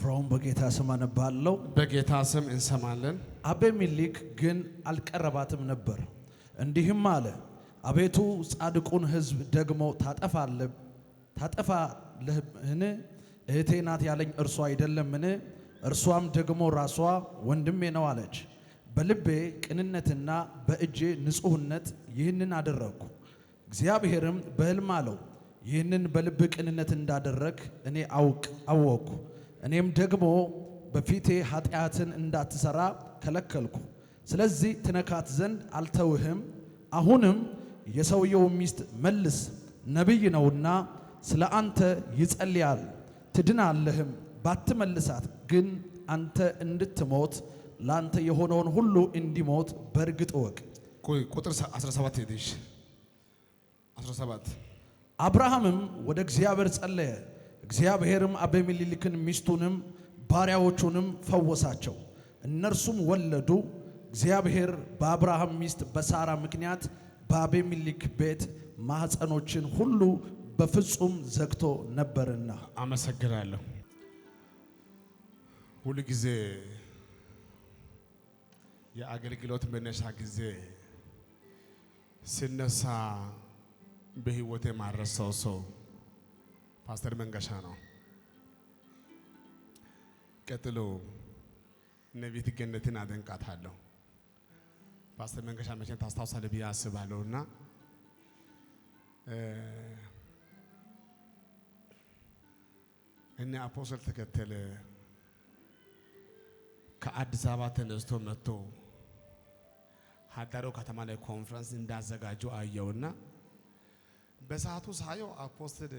ስፍራውን በጌታ ስም አነባለሁ። በጌታ ስም እንሰማለን። አቤሜሌክ ግን አልቀረባትም ነበር፣ እንዲህም አለ፣ አቤቱ ጻድቁን ሕዝብ ደግሞ ታጠፋለህን? እህቴ ናት ያለኝ እርሷ አይደለምን? እርሷም ደግሞ ራሷ ወንድሜ ነው አለች። በልቤ ቅንነትና በእጄ ንጹሕነት ይህንን አደረግኩ። እግዚአብሔርም በሕልም አለው፣ ይህንን በልብ ቅንነት እንዳደረግ እኔ አወቅኩ። እኔም ደግሞ በፊቴ ኃጢአትን እንዳትሰራ ከለከልኩ። ስለዚህ ትነካት ዘንድ አልተውህም። አሁንም የሰውየው ሚስት መልስ፣ ነቢይ ነውና ስለ አንተ ይጸልያል፣ ትድናለህም። ባትመልሳት ግን አንተ እንድትሞት ላንተ የሆነውን ሁሉ እንዲሞት በእርግጥ እወቅ። ቁጥር 17 ሄደሽ 17 አብርሃምም ወደ እግዚአብሔር ጸለየ። እግዚአብሔርም አቤሜሌክን ሚስቱንም ባሪያዎቹንም ፈወሳቸው፣ እነርሱም ወለዱ። እግዚአብሔር በአብርሃም ሚስት በሳራ ምክንያት በአቤሜሌክ ቤት ማኅፀኖችን ሁሉ በፍጹም ዘግቶ ነበርና። አመሰግናለሁ። ሁሉ ጊዜ የአገልግሎት መነሻ ጊዜ ሲነሳ በህይወቴ ማረሳው ሰው ፓስተር መንገሻ ነው። ቀጥሎ ነቢይት ገነትን አደንቃታለሁ። ፓስተር መንገሻ መቼም ታስታውሳለህ ብዬ አስባለሁና እነ አፖስትል ተከተለ ከአዲስ አበባ ተነስቶ መጥቶ ሀዳሮ ከተማ ላይ ኮንፈረንስ እንዳዘጋጁ አየውና በሰዓቱ ሳየው አፖስትል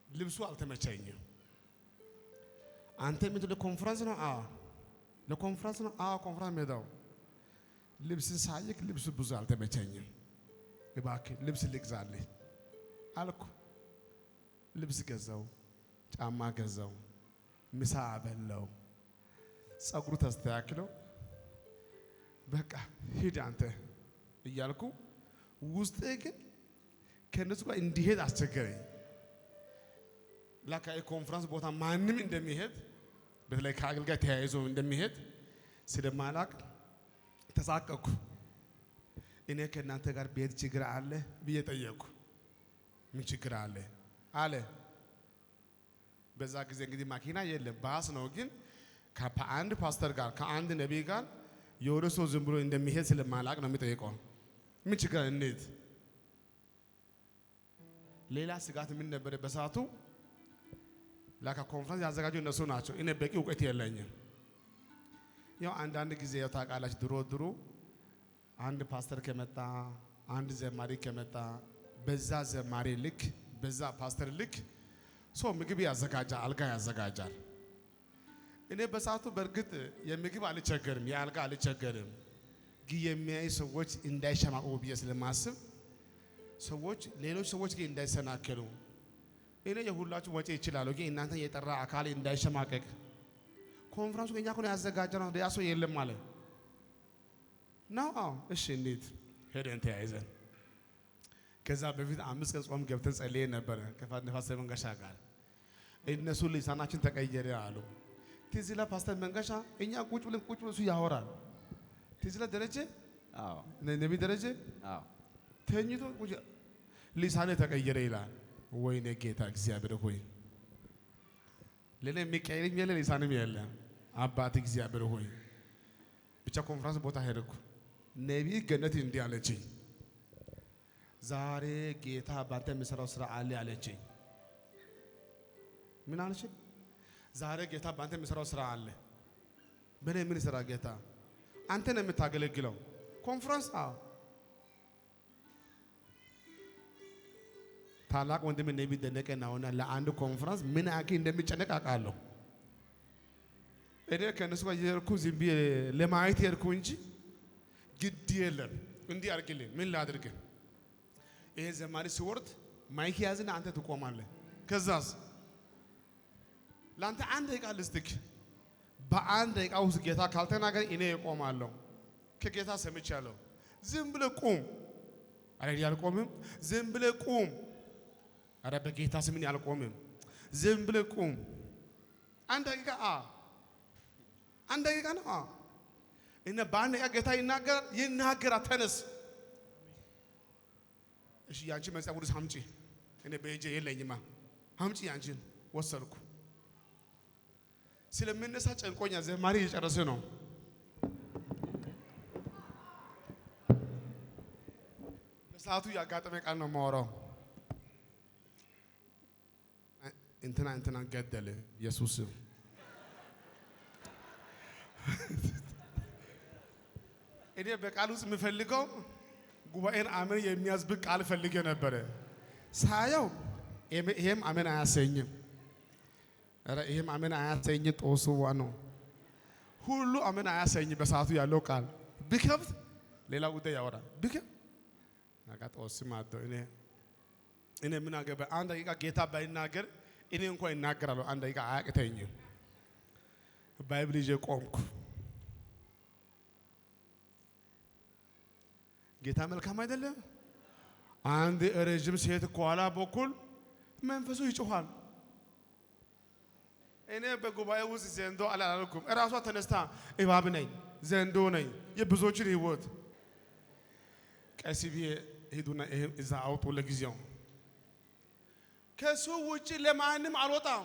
ልብሱ አልተመቸኝም። አንተ ምን ለኮንፈረንስ ነው? ለኮንፈረንስ ነው። ኮንፈረንስ ሜዳው ልብስን ሳይክ ልብሱ ብዙ አልተመቸኝም። እባክህ ልብስ ልግዛልህ አልኩ። ልብስ ገዛው፣ ጫማ ገዛው፣ ምሳ አበላው፣ ጸጉሩ ተስተካክለው በቃ ሂድ አንተ እያልኩ ውስጤ ግን ከነሱ ጋር እንዲሄድ አስቸገረኝ። ላካ የኮንፈረንስ ቦታ ማንም እንደሚሄድ በተለይ ከአገልጋይ ተያይዞ እንደሚሄድ ስለማላቅ ተሳቀቅኩ። እኔ ከእናንተ ጋር ቤት ችግር አለ ብዬ ጠየቅኩ። ምን ችግር አለ አለ። በዛ ጊዜ እንግዲህ ማኪና የለም ባስ ነው። ግን ከአንድ ፓስተር ጋር ከአንድ ነቢይ ጋር የወደ ሰው ዝም ብሎ እንደሚሄድ ስለማላቅ ነው የሚጠይቀው። ምን ችግር እንዴት? ሌላ ስጋት ምን ነበር በሰዓቱ? ላካ ኮንፈረንስ ያዘጋጁ እነሱ ናቸው። እኔ በቂ እውቀት የለኝም። ያው አንዳንድ ጊዜ ያው ታውቃላችሁ፣ ድሮ አንድ ፓስተር ከመጣ አንድ ዘማሪ ከመጣ በዛ ዘማሪ ልክ በዛ ፓስተር ልክ ሰው ምግብ ያዘጋጃል፣ አልጋ ያዘጋጃል። እኔ በሰዓቱ በእርግጥ የምግብ አልቸገርም፣ የአልጋ አልቸገርም። ግን የሚያይ ሰዎች እንዳይሸማቀቁ ብዬ ስለማስብ ሰዎች ሌሎች ሰዎች ግን እንዳይሰናከሉ እኔ የሁላችሁ ወጪ ይችላል። ግን እናንተ የጠራ አካል እንዳይሸማቀቅ ኮንፈረንሱ ከኛ ኮነ ያዘጋጀነው ያ ሰው የለም ማለት ነው። እሺ እንዴት ሄደን ተያይዘን ከዛ በፊት 5 ቀን ጾም ገብተን ጸልየን ነበር ከፓስተር መንገሻ ጋር። እነሱ ልሳናችን ተቀየረ አሉ። ትዝ ይላል ፓስተር መንገሻ እኛ ቁጭ ብሎ እሱ ያወራል። ትዝ ይላል ደረጀ ነቢይ ደረጀ ተኝቶ ልሳኔ ተቀየረ ይላል። ወይኔ ጌታ እግዚአብሔር ሆይ ለኔ የሚቀየረኝ የለ ልሳንም የለ። አባት እግዚአብሔር ሆይ ብቻ ኮንፈረንስ ቦታ ሄድኩ። ነቢይ ገነት እንዲህ አለችኝ፣ ዛሬ ጌታ ባንተ የሚሰራው ስራ አለ አለችኝ። ምን አለችኝ? ዛሬ ጌታ ባንተ የሚሰራው ስራ አለ። በኔ ምን ስራ ጌታ? አንተ ነው የምታገለግለው ኮንፈረንስ። ታላቅ ወንድም ነቢይ ደነቀ ነውና ለአንድ ኮንፈረንስ ምን ያክል እንደሚጨነቅ አውቃለሁ። እኔ ከነሱ ጋር የሄድኩ ዝም ብዬ ለማየት ሄድኩ እንጂ ግድ የለም እንዲህ አድርግልኝ ምን ላድርግ? ይሄ ዘማሪ ሲወርድ ማይክ ያዝና አንተ ትቆማለህ። ከዛስ ላንተ አንድ ደቂቃ ልስጥክ። በአንድ ደቂቃ ውስጥ ጌታ ካልተናገረ እኔ እቆማለሁ። ከጌታ ሰምቻለሁ። ዝም ብለህ ቁም። አረ ያልቆምም። ዝም ብለህ ቁም። አረ በጌታ ስም ያልቆምም። ዝም ብለህ ቁም። አንድ ደቂቃ አንድ ደቂቃ ነው። እና በአንድ ደቂቃ ጌታ ይናገራል። ተነስ እሺ ያንቺ መጽሐፍ ቅዱስ አምጪ። እኔ በእጄ የለኝማ አምጪ ያንቺን ወሰድኩ። ስለምነሳ ጨንቆኛ ዘማሪ እየጨረሰ ነው። በሰዓቱ ያጋጠመ ቃል ነው የማወራው። እንትና ገደለ ኢየሱስ። እኔ በቃል ውስጥ የምፈልገው ጉባኤን አሜን የሚያዝብቅ ቃል ፈልጌ ነበረ። ሳየው ይሄም አሜን አያሰኝም። ኧረ ይሄም አሜን አያሰኝ ጦስዋ ነው። ሁሉ አሜን አያሰኝ። በሰዓቱ ያለው ቃል ቢከብት ሌላ ጉዳይ ያወራል። ቢከብት አቃጦስ ማዶ እኔ ምን አገባ? አንድ ደቂቃ ጌታ ባይናገር እኔ እንኳን እናገራለሁ። አንድ ደቂቃ አያቅተኝም። ባይብል ይዤ ቆምኩ። ጌታ መልካም አይደለም? አንድ ረጅም ሴት ከኋላ በኩል መንፈሱ ይጮሃል። እኔ በጉባኤ ውስጥ ዘንዶ አላልኩም። እራሷ ተነስታ እባብ ነኝ ዘንዶ ነኝ የብዙዎችን ህይወት ቀሲቢ ሄዱና እዛ አውጡ ለጊዜው ከሱ ውጪ ለማንም አልወጣም።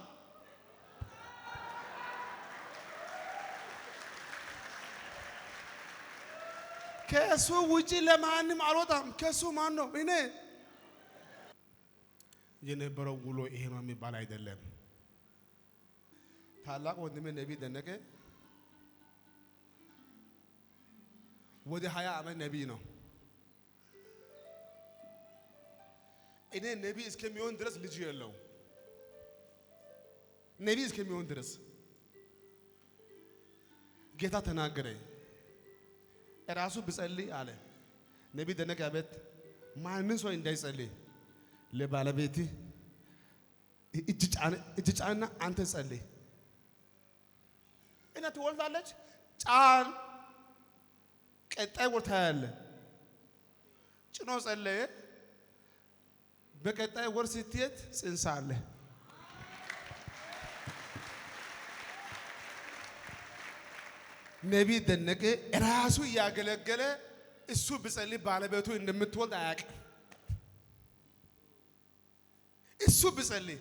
ከሱ ውጪ ለማንም አልወጣም። ከሱ ማን ነው? እኔ የነበረው ውሎ ይሄ ነው የሚባል አይደለም። ታላቅ ወንድሜ ነቢይ ደነቀ ወደ 20 ዓመት ነቢይ ነው። እኔ ነቢይ እስከሚሆን ድረስ ልጅ የለው። ነቢይ እስከሚሆን ድረስ ጌታ ተናገረ። ራሱ ብጸልይ አለ ነቢይ ደነቀ አቤት ማንም ሰው እንዳይጸልይ ለባለቤት እጅ ጫንና አንተ ጸልይ። እና ትወልዳለች ጫን ቀጣይ ወርታ ያለ ጭኖ ጸለየ። በቀጣይ ወር ስትሄድ ጽንስ አለ። ነቢይ ደነቀ ራሱ ያገለገለ እሱ ብጸልይ ባለቤቱ እንደምትወልድ አያውቅም። እሱ ብጸልይ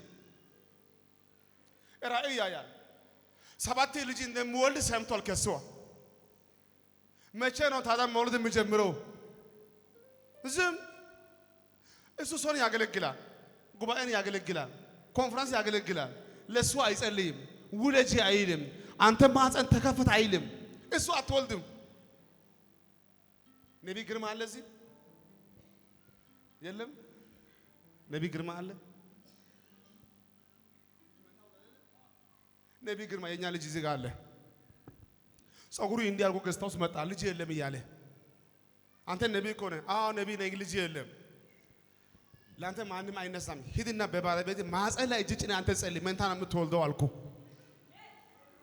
ራእይ ያያል። 7 ልጅ እንደምወልድ ሰምቷል ከሷ። መቼ ነው ታዲያ መውለድ የሚጀምረው? ዝም እሱ ሰውን ያገለግላል፣ ጉባኤን ያገለግላል፣ ኮንፈረንስ ያገለግላል። ለሱ አይጸልይም፣ ውለጂ አይልም፣ አንተ ማህፀን ተከፈት አይልም። እሱ አትወልድም። ነቢይ ግርማ አለ እዚህ የለም? ነቢይ ግርማ አለ? ነቢይ ግርማ የኛ ልጅ እዚህ ጋር አለ። ጸጉሩ እንዲያርጉ ገዝታውስ መጣ ልጅ የለም እያለ አንተ ነቢይ ከሆነ አዎ ነቢይ ነኝ ልጅ የለም። ለአንተ ማንም አይነሳም። ሂድና በባለቤት ማህፀን ላይ እጅ ጭነህ አንተ ጸልይ መንታ ነው የምትወልደው አልኩ።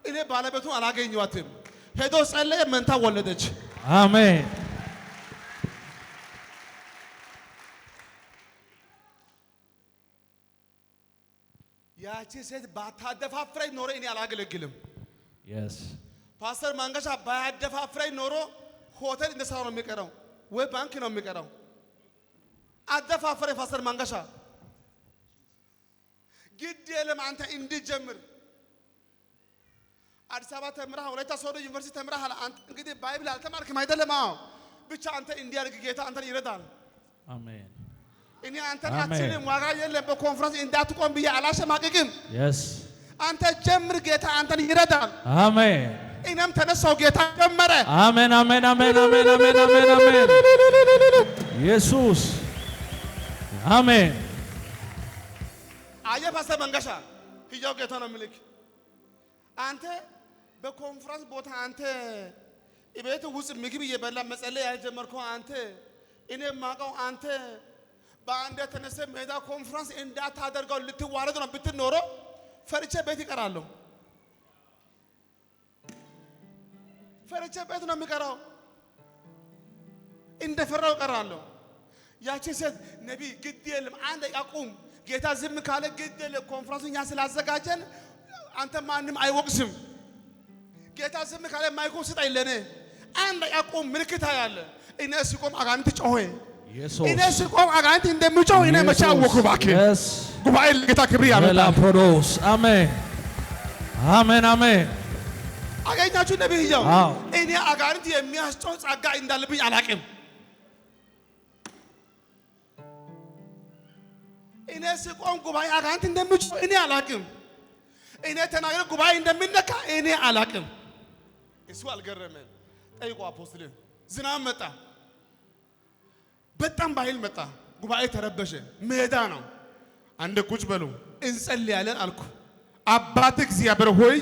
እኔ ባለቤቱን አላገኘኋትም። ሄዶ ጸለየ፣ መንታ ወለደች። አሜን። ያቺ ሴት ባታደፋፍረኝ ኖሮ እኔ አላገለግልም። yes ፓስተር ማንገሻ ባያደፋፍረኝ ኖሮ ሆቴል እንደሰራ ነው የሚቀረው ወይ ባንክ ነው የሚቀረው። አደፋፍረኝ ፓስተር ማንገሻ ግድ የለም አንተ እንድጀምር አዲስ አበባ ተምረህ ወላይታ ሶዶ ዩኒቨርሲቲ ተምረህ አንተ እንግዲህ ባይብል አልተማርክም አይደለም? አዎ ብቻ አንተ እንዲያርግ ጌታ አንተን ይረዳል። አሜን። እኔ አንተን አትልም ዋጋ የለም በኮንፈረንስ እንዳትቆም ብዬ አላሸማቅቅም። yes አንተ ጀምር ጌታ አንተን ይረዳል። አሜን። እኔም ተነሳው ጌታ ጀመረ። አሜን አሜን አሜን አሜን አሜን አሜን አሜን ኢየሱስ አሜን። አየ ፓስተር መንገሻ ህያው ጌታ ነው ምልክ አንተ በኮንፈረንስ ቦታ አንተ እቤት ውስጥ ምግብ እየበላ መጸለይ ያልጀመርከው አንተ እኔ ማቀው አንተ በአንድ ተነሰ ሜዳ ኮንፈረንስ እንዳታደርገው ልትዋረድ ነው ብትኖሮ ፈርቼ ቤት ይቀራለሁ። ፈርቼ ቤት ነው የሚቀራው። እንደፈራው ቀራለሁ። ያቺ ሴት ነቢይ ግድ የለም አንድ ያቁም ጌታ ዝም ካለ ግድ የለም ኮንፈረንሱን ያ ስላዘጋጀን አንተ ማንም አይወቅስም ጌታ ዝም ካለ ማይኮ ስጠኝ ለኔ አንድ ያቆም ምልክት ያለ እኔ ሲቆም አጋንንት ጮኸ እኔ ሲቆም አጋንንት እንደምጮህ እኔ መቼ አወኩ ባክ ጉባኤ ለጌታ ክብር ያመጣል ላፕሮዶስ አሜን አሜን አሜን አገኛችሁ ነብይው እኔ አጋንንት የሚያስጮህ ጸጋ እንዳለብኝ አላቅም እኔ ሲቆም ጉባኤ አጋንንት እንደምጮህ እኔ አላቅም እኔ ተናገረ ጉባኤ እንደሚነካ እኔ አላቅም እሱ አልገረመም ጠይቆ አፖስትልን ዝናብ መጣ በጣም ባይል መጣ ጉባኤ ተረበሸ ሜዳ ነው አንደ ቁጭ በሉ እንጸልያለን አልኩ አባት እግዚአብሔር ሆይ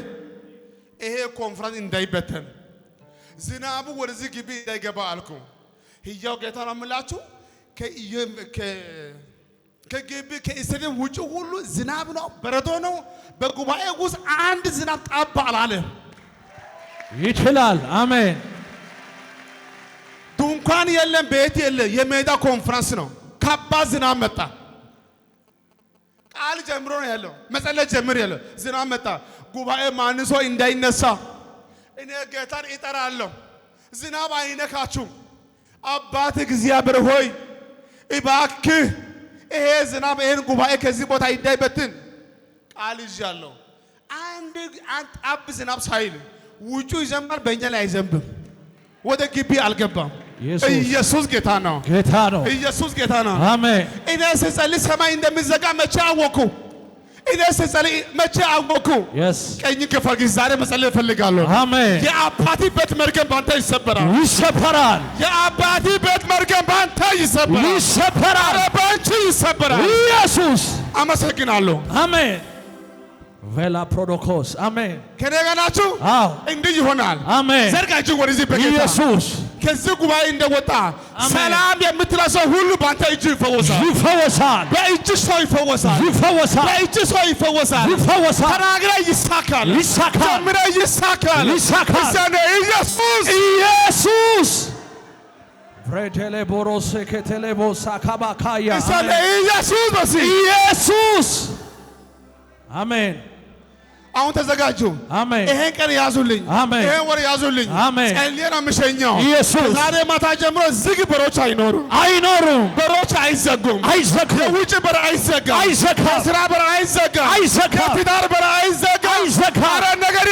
ይሄ ኮንፈረንስ እንዳይበተን ዝናቡ ወደዚህ ግቢ እንዳይገባ አልኩ ህያው ጌታ ነው የምላችሁ ከግቢ ከእስራኤል ውጭ ሁሉ ዝናብ ነው በረዶ ነው በጉባኤ ውስጥ አንድ ዝናብ ጣባ አላለ ይችላል አሜን ድንኳን የለም ቤት የለም የሜዳ ኮንፈረንስ ነው ከባድ ዝናብ መጣ ቃል ጀምሮ ነው ያለው መጸለይ ጀምር ያለው ዝናብ መጣ ጉባኤ ማንሶ እንዳይነሳ እኔ ጌታን እጠራለሁ ዝናብ አይነካችሁ አባት እግዚአብሔር ሆይ እባክህ ይሄ ዝናብ ይሄን ጉባኤ ከዚህ ቦታ እንዳይበትን ቃል ይዣለሁ አንድ አብ ዝናብ ሳይል ውጩ ይዘምራል በእኛ ላይ አይዘንብም ወደ ግቢ አልገባም ኢየሱስ ጌታ ነው ኢየሱስ ጌታ ነው አሜን እኔ ስጸልይ ሰማይ እንደሚዘጋ መቼ አወኩ እኔ ስጸልይ መቼ አወኩ ቀኝ ከፈርግ ዛሬ መጸለይ እፈልጋለሁ አሜን የአባቲ ቤት መርገም ባንተ ይሰበራል የአባቲ ቤት መርገም ባንተ ይሰበራል ባንቺ ይሰበራል ኢየሱስ አመሰግናለሁ አሜን ቬላ ፕሮዶኮስ አሜን ከነገናችሁ እንዲህ ይሆናል አሜን ዘርጋችሁ ወደዚህ በጌታ ኢየሱስ ከዚህ ጉባኤ እንደወጣ ሰላም የምትለሰው ሁሉ ባንተ እጅ ይፈወሳል በእጅ ሰው ይፈወሳል በእጅ ሰው ይፈወሳል ተናግረ ይሳካል ጀምረ ይሳካል እሰነ ኢየሱስ ፍሬቴሌ ቦሮስ ከተሌ ቦሳ ካባካያ እሰነ ኢየሱስ አሜን አሁን ተዘጋጁ አሜን ይሄን ቀን ያዙልኝ ይሄን ወር ያዙልኝ ጸልየና ምሸኛው ዛሬ ማታ ጀምሮ ዝግ በሮች አይኖሩም በሮች አይዘጉም የውጭ በር አይዘጋም የስራ በር አይዘጋም የትዳር በር አይዘጋም ኧረ ነገሬ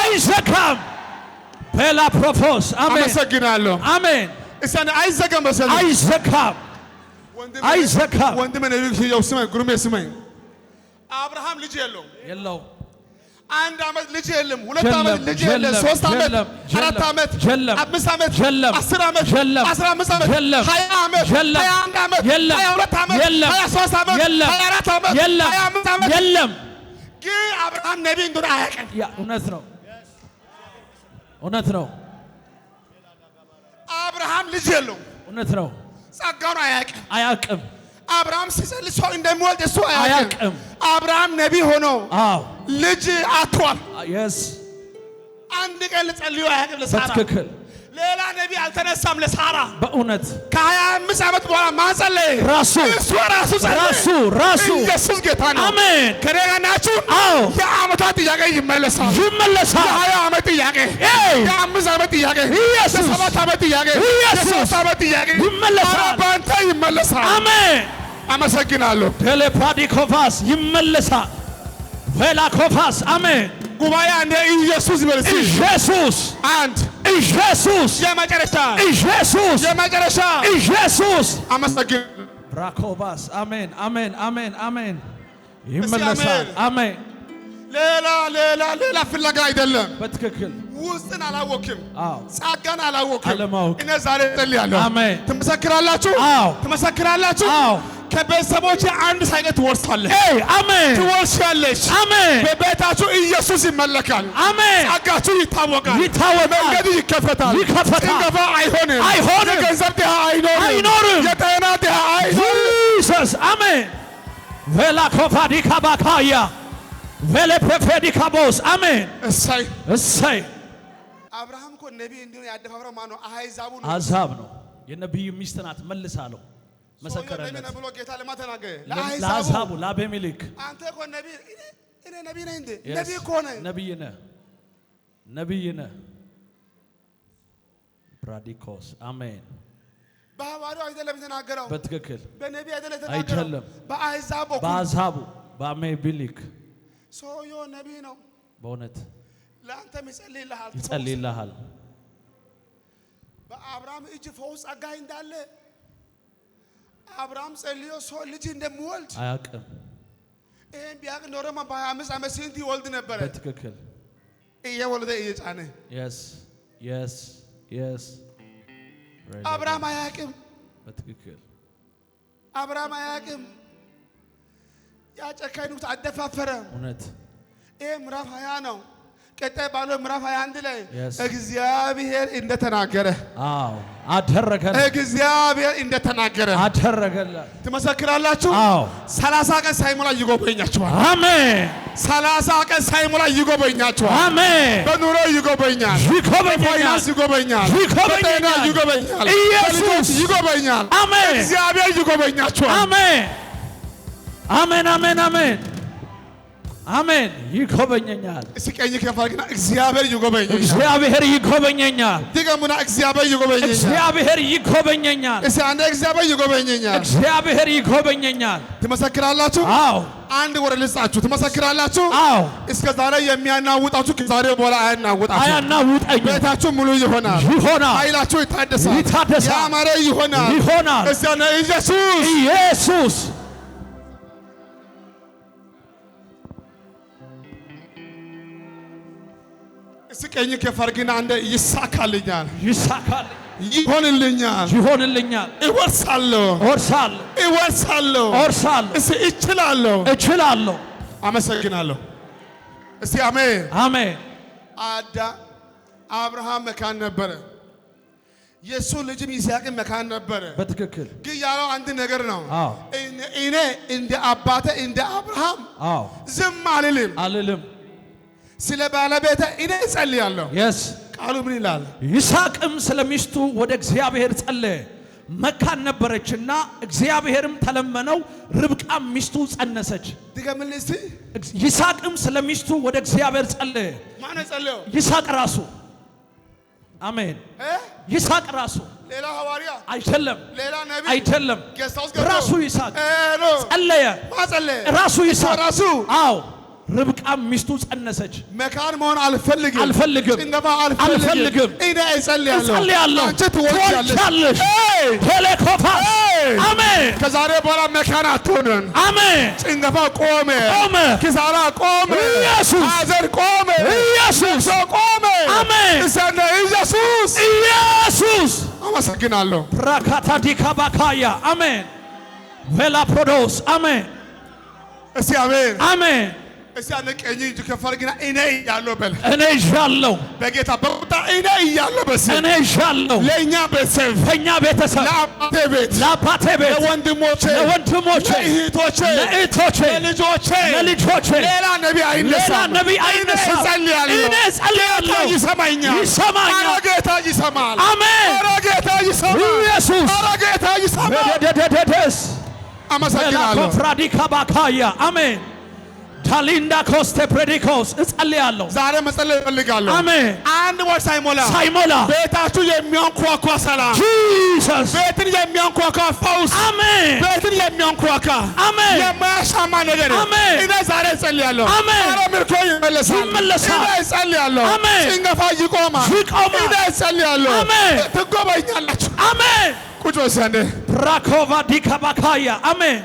አይዘጋም ፔላ ፕሮፎስ አሜን አመሰግናለሁ አሜን እሰነ አይዘጋም በሰለ አይዘጋም ወንድሜ ነው ስማኝ ጉሩሜ ስማኝ አብርሃም ልጅ የለው አንድ አመት ልጅ የለም ሁለት አመት ልጅ የለም 3 አመት 4 አመት 5 አመት 10 አመት 15 አመት 20 አመት 21 አመት 22 አመት 23 አመት 24 አመት 25 አመት የለም ግን አብርሃም ነብይ እንደሆነ አያውቅም ያ እውነት ነው አብርሃም ልጅ የለው እውነት ነው ጸጋውን አያውቅም አብርሃም ሲጸልይ ሰው እንደሚወልድ እሱ አያውቅም አብርሃም ነብይ ሆኖ ልጅ አጥቷል አንድ ቀን ጸልዮ አያውቅም ለሳራ በትክክል ሌላ ነብይ አልተነሳም ለሳራ በእውነት ከ25 አመት በኋላ ማን ጸለየ ራሱ ኢየሱስ ጌታ ነው አሜን ከደጋናችሁ የአመታት ጥያቄ ይመለሳል የ20 አመት ጥያቄ የ5 አመት ጥያቄ የ7 አመት ጥያቄ የ3 አመት ጥያቄ ይመለሳል ባንተ ይመለሳል አሜን አመሰግናለሁ ቴሌፓዲኮፋስ ይመለሳል ቬላኮፋስ አሜን ጉባኤ አንደ ኢየሱስ ይበልሲ ኢየሱስ አንድ ኢየሱስ የመጨረሻ ኢየሱስ አመሰግን ብራኮባስ አሜን ይመለሳል አሜን ሌላ ፍለጋ አይደለም በትክክል ውስጥን አላወቅም ጸጋን አላወቅም እኔ ዛሬ እጸልያለሁ አሜን ትመሰክራላችሁ ከቤተሰቦች አንድ ሳይቀር ትወርሳለህ አሜን ትወርሻለሽ አሜን በቤታችሁ ኢየሱስ ይመለካል አሜን ጸጋችሁ ይታወቃል መንገዱ ይከፈታል ጭንገፋ አይሆንም የገንዘብ ድሃ አይኖርም የጤና ድሃ አይኖርም ኢየሱስ አሜን ቬላ ኮፋዲካ ባካያ ቬለ ፕሬፌዲካ ቦስ አሜን እሰይ አብርሃም እኮ ነቢይ እንዲሆን ያደፋፍረው ማን ነው አሕዛብ ነው የነቢዩ ሚስት ናት መልሳለሁ መሰከረለት ብሎ ጌታ ለማተናገ ለአሕዛቡ ለአቤሜሌክ አንተ እኮ ነቢይ እኔ ነብይ ነኝ እንዴ? ነብይ ከሆነ ነብይ ነህ ብራዲኮስ አሜን። በሐዋርያው አይደለም የተናገረው በትክክል በነብይ አይደለም የተናገረው በአሕዛቡ በአሜቢሊክ ሰውየው ነብይ ነው። በእውነት ለአንተም ይጸልይልሃል። በአብርሃም እጅ ፈውስ ጸጋ እንዳለ አብርሃም ጸልዮ ሰው ልጅ እንደሚወልድ አያውቅም። ይሄን ቢያውቅ ኖሮማ በ25 ዓመት ስንት ይወልድ ነበር? በትክክል እየወለደ እየጫነ yes አብርሃም አያውቅም። በትክክል አብርሃም አያውቅም። ያ ጨካኝ ንጉሥ አደፋፈረ። እውነት ይሄ ምዕራፍ 20 ነው። ቀጣይ ባለው ምዕራፍ 21 ላይ እግዚአብሔር እንደተናገረ አደረገለት። እግዚአብሔር እንደተናገረ አደረገለት። ትመሰክራላችሁ? 30 ቀን ሳይሞላ ይጎበኛችኋል። አሜን። 30 ቀን ሳይሞላ ይጎበኛችኋል። አሜን። በኑሮ ይጎበኛል፣ በፋይናንስ ይጎበኛል፣ በጤና ይጎበኛል፣ ኢየሱስ ይጎበኛል። አሜን። እግዚአብሔር ይጎበኛችኋል። አሜን አሜን አሜን አሜን አሜን። ይጎበኘኛል። እስኪ ቀኝ ከፋግና እግዚአብሔር ይጎበኘኛል። እግዚአብሔር ይጎበኘኛል። ድገሙና እግዚአብሔር ይጎበኘኛል። እግዚአብሔር ይጎበኘኛል። እስኪ አንዴ እግዚአብሔር ይጎበኘኛል። እግዚአብሔር ይጎበኘኛል። ትመሰክራላችሁ? አዎ። አንድ ወር ልጻችሁ ትመሰክራላችሁ? አዎ። እስከ ዛሬ የሚያናውጣችሁ ከዛሬ በኋላ አያናውጣችሁ። ቤታችሁ ሙሉ ይሆናል። ኃይላችሁ ይታደሳል። ያማረ ይሆናል። እዚያ ነው ኢየሱስ እስቀኝ ከፈርግና አንደ ይሳካልኛል፣ ይሆንልኛል፣ እወርሳለሁ፣ እችላለሁ። አመሰግናለሁ። እስቲ አሜን። አብርሃም መካን ነበረ፣ የሱ ልጅም ይስሐቅም መካን ነበረ። በትክክል ግን ያለው አንድ ነገር ነው። እኔ እንደ አባቴ እንደ አብርሃም ዝም አልልም። ስለ ባለቤቴ እኔ እጸልያለሁ። ቃሉ ምን ይላል? ይስሐቅም ስለሚስቱ ወደ እግዚአብሔር ጸለየ፣ መካን ነበረችና እግዚአብሔርም ተለመነው፣ ርብቃም ሚስቱ ጸነሰች። ድገምልኝ እስቲ። ይስሐቅም ስለሚስቱ ወደ እግዚአብሔር ጸለየ። ማን ነው ጸለየው? ይስሐቅ ራሱ። አሜን። ይስሐቅ ራሱ፣ ሌላ ሐዋርያ አይደለም፣ ሌላ ነብይ አይደለም፣ ራሱ ይስሐቅ ጸለየ። ራሱ ይስሐቅ ራሱ። አዎ። ርብቃም ሚስቱ ጸነሰች። መካን መሆን አልፈልግም፣ ጭንገፋ አልፈልግም። እኔ እጸልያለሁ፣ አንቺ ትወልጃለሽ። ቴሌኮፋስ አሜን። ከዛሬ በኋላ መካን አትሆንም። አሜን። ጭንገፋ ቆመ፣ ኪሳራ ቆመ፣ ሐዘን ቆመ፣ ኢየሱስ ቆመ። አሜን። እሰነ ኢየሱስ። አመሰግናለሁ። ፕራካታ ዲካባካያ አሜን። ቬላፕሮዶስ አሜን። እስቲ አሜን። እስቲ አንተ ቀኝ እጅ ከፍ አድርግና እኔ እያለሁ በል። እኔ እያለሁ በጌታ በቁጣ እኔ እያለሁ በል። እኔ እያለሁ ለእኛ ቤተሰብ፣ ለአባቴ ቤት፣ ለወንድሞቼ፣ ለእህቶቼ፣ ለልጆቼ ሌላ ነቢይ አይነሳም። እኔ እጸልያለሁ። ይሰማኛል። ኧረ ጌታ ይሰማል። አሜን። ኧረ ጌታ ይሰማል። ኢየሱስ። ኧረ ጌታ ይሰማል። አመሰግናለሁ። ፍራዲካ ባካያ አሜን። ታሊንዳ ኮስቴ ፕሬዲኮስ እጸልያለሁ። ዛሬ መጸለይ እፈልጋለሁ። አሜን። አንድ ወር ሳይሞላ ቤታችሁ የሚያንኳኳ ሰላም፣ ጂሰስ፣ ቤትን የሚያንኳኳ ፈውስ፣ አሜን። ቤትን የሚያንኳኳ አሜን፣ የማያሻማ ነገር፣ አሜን። እኔ ዛሬ እጸልያለሁ። አሜን። ኧረ ምርኮ ይመለሳል። ይመለሳል። እኔ እጸልያለሁ። አሜን። ጭንገፋ ይቆማል። እኔ እጸልያለሁ። አሜን። ትጎበኛላችሁ። አሜን። ቁጭ ወሰንደ ፕራኮቫ ዲካባካያ አሜን።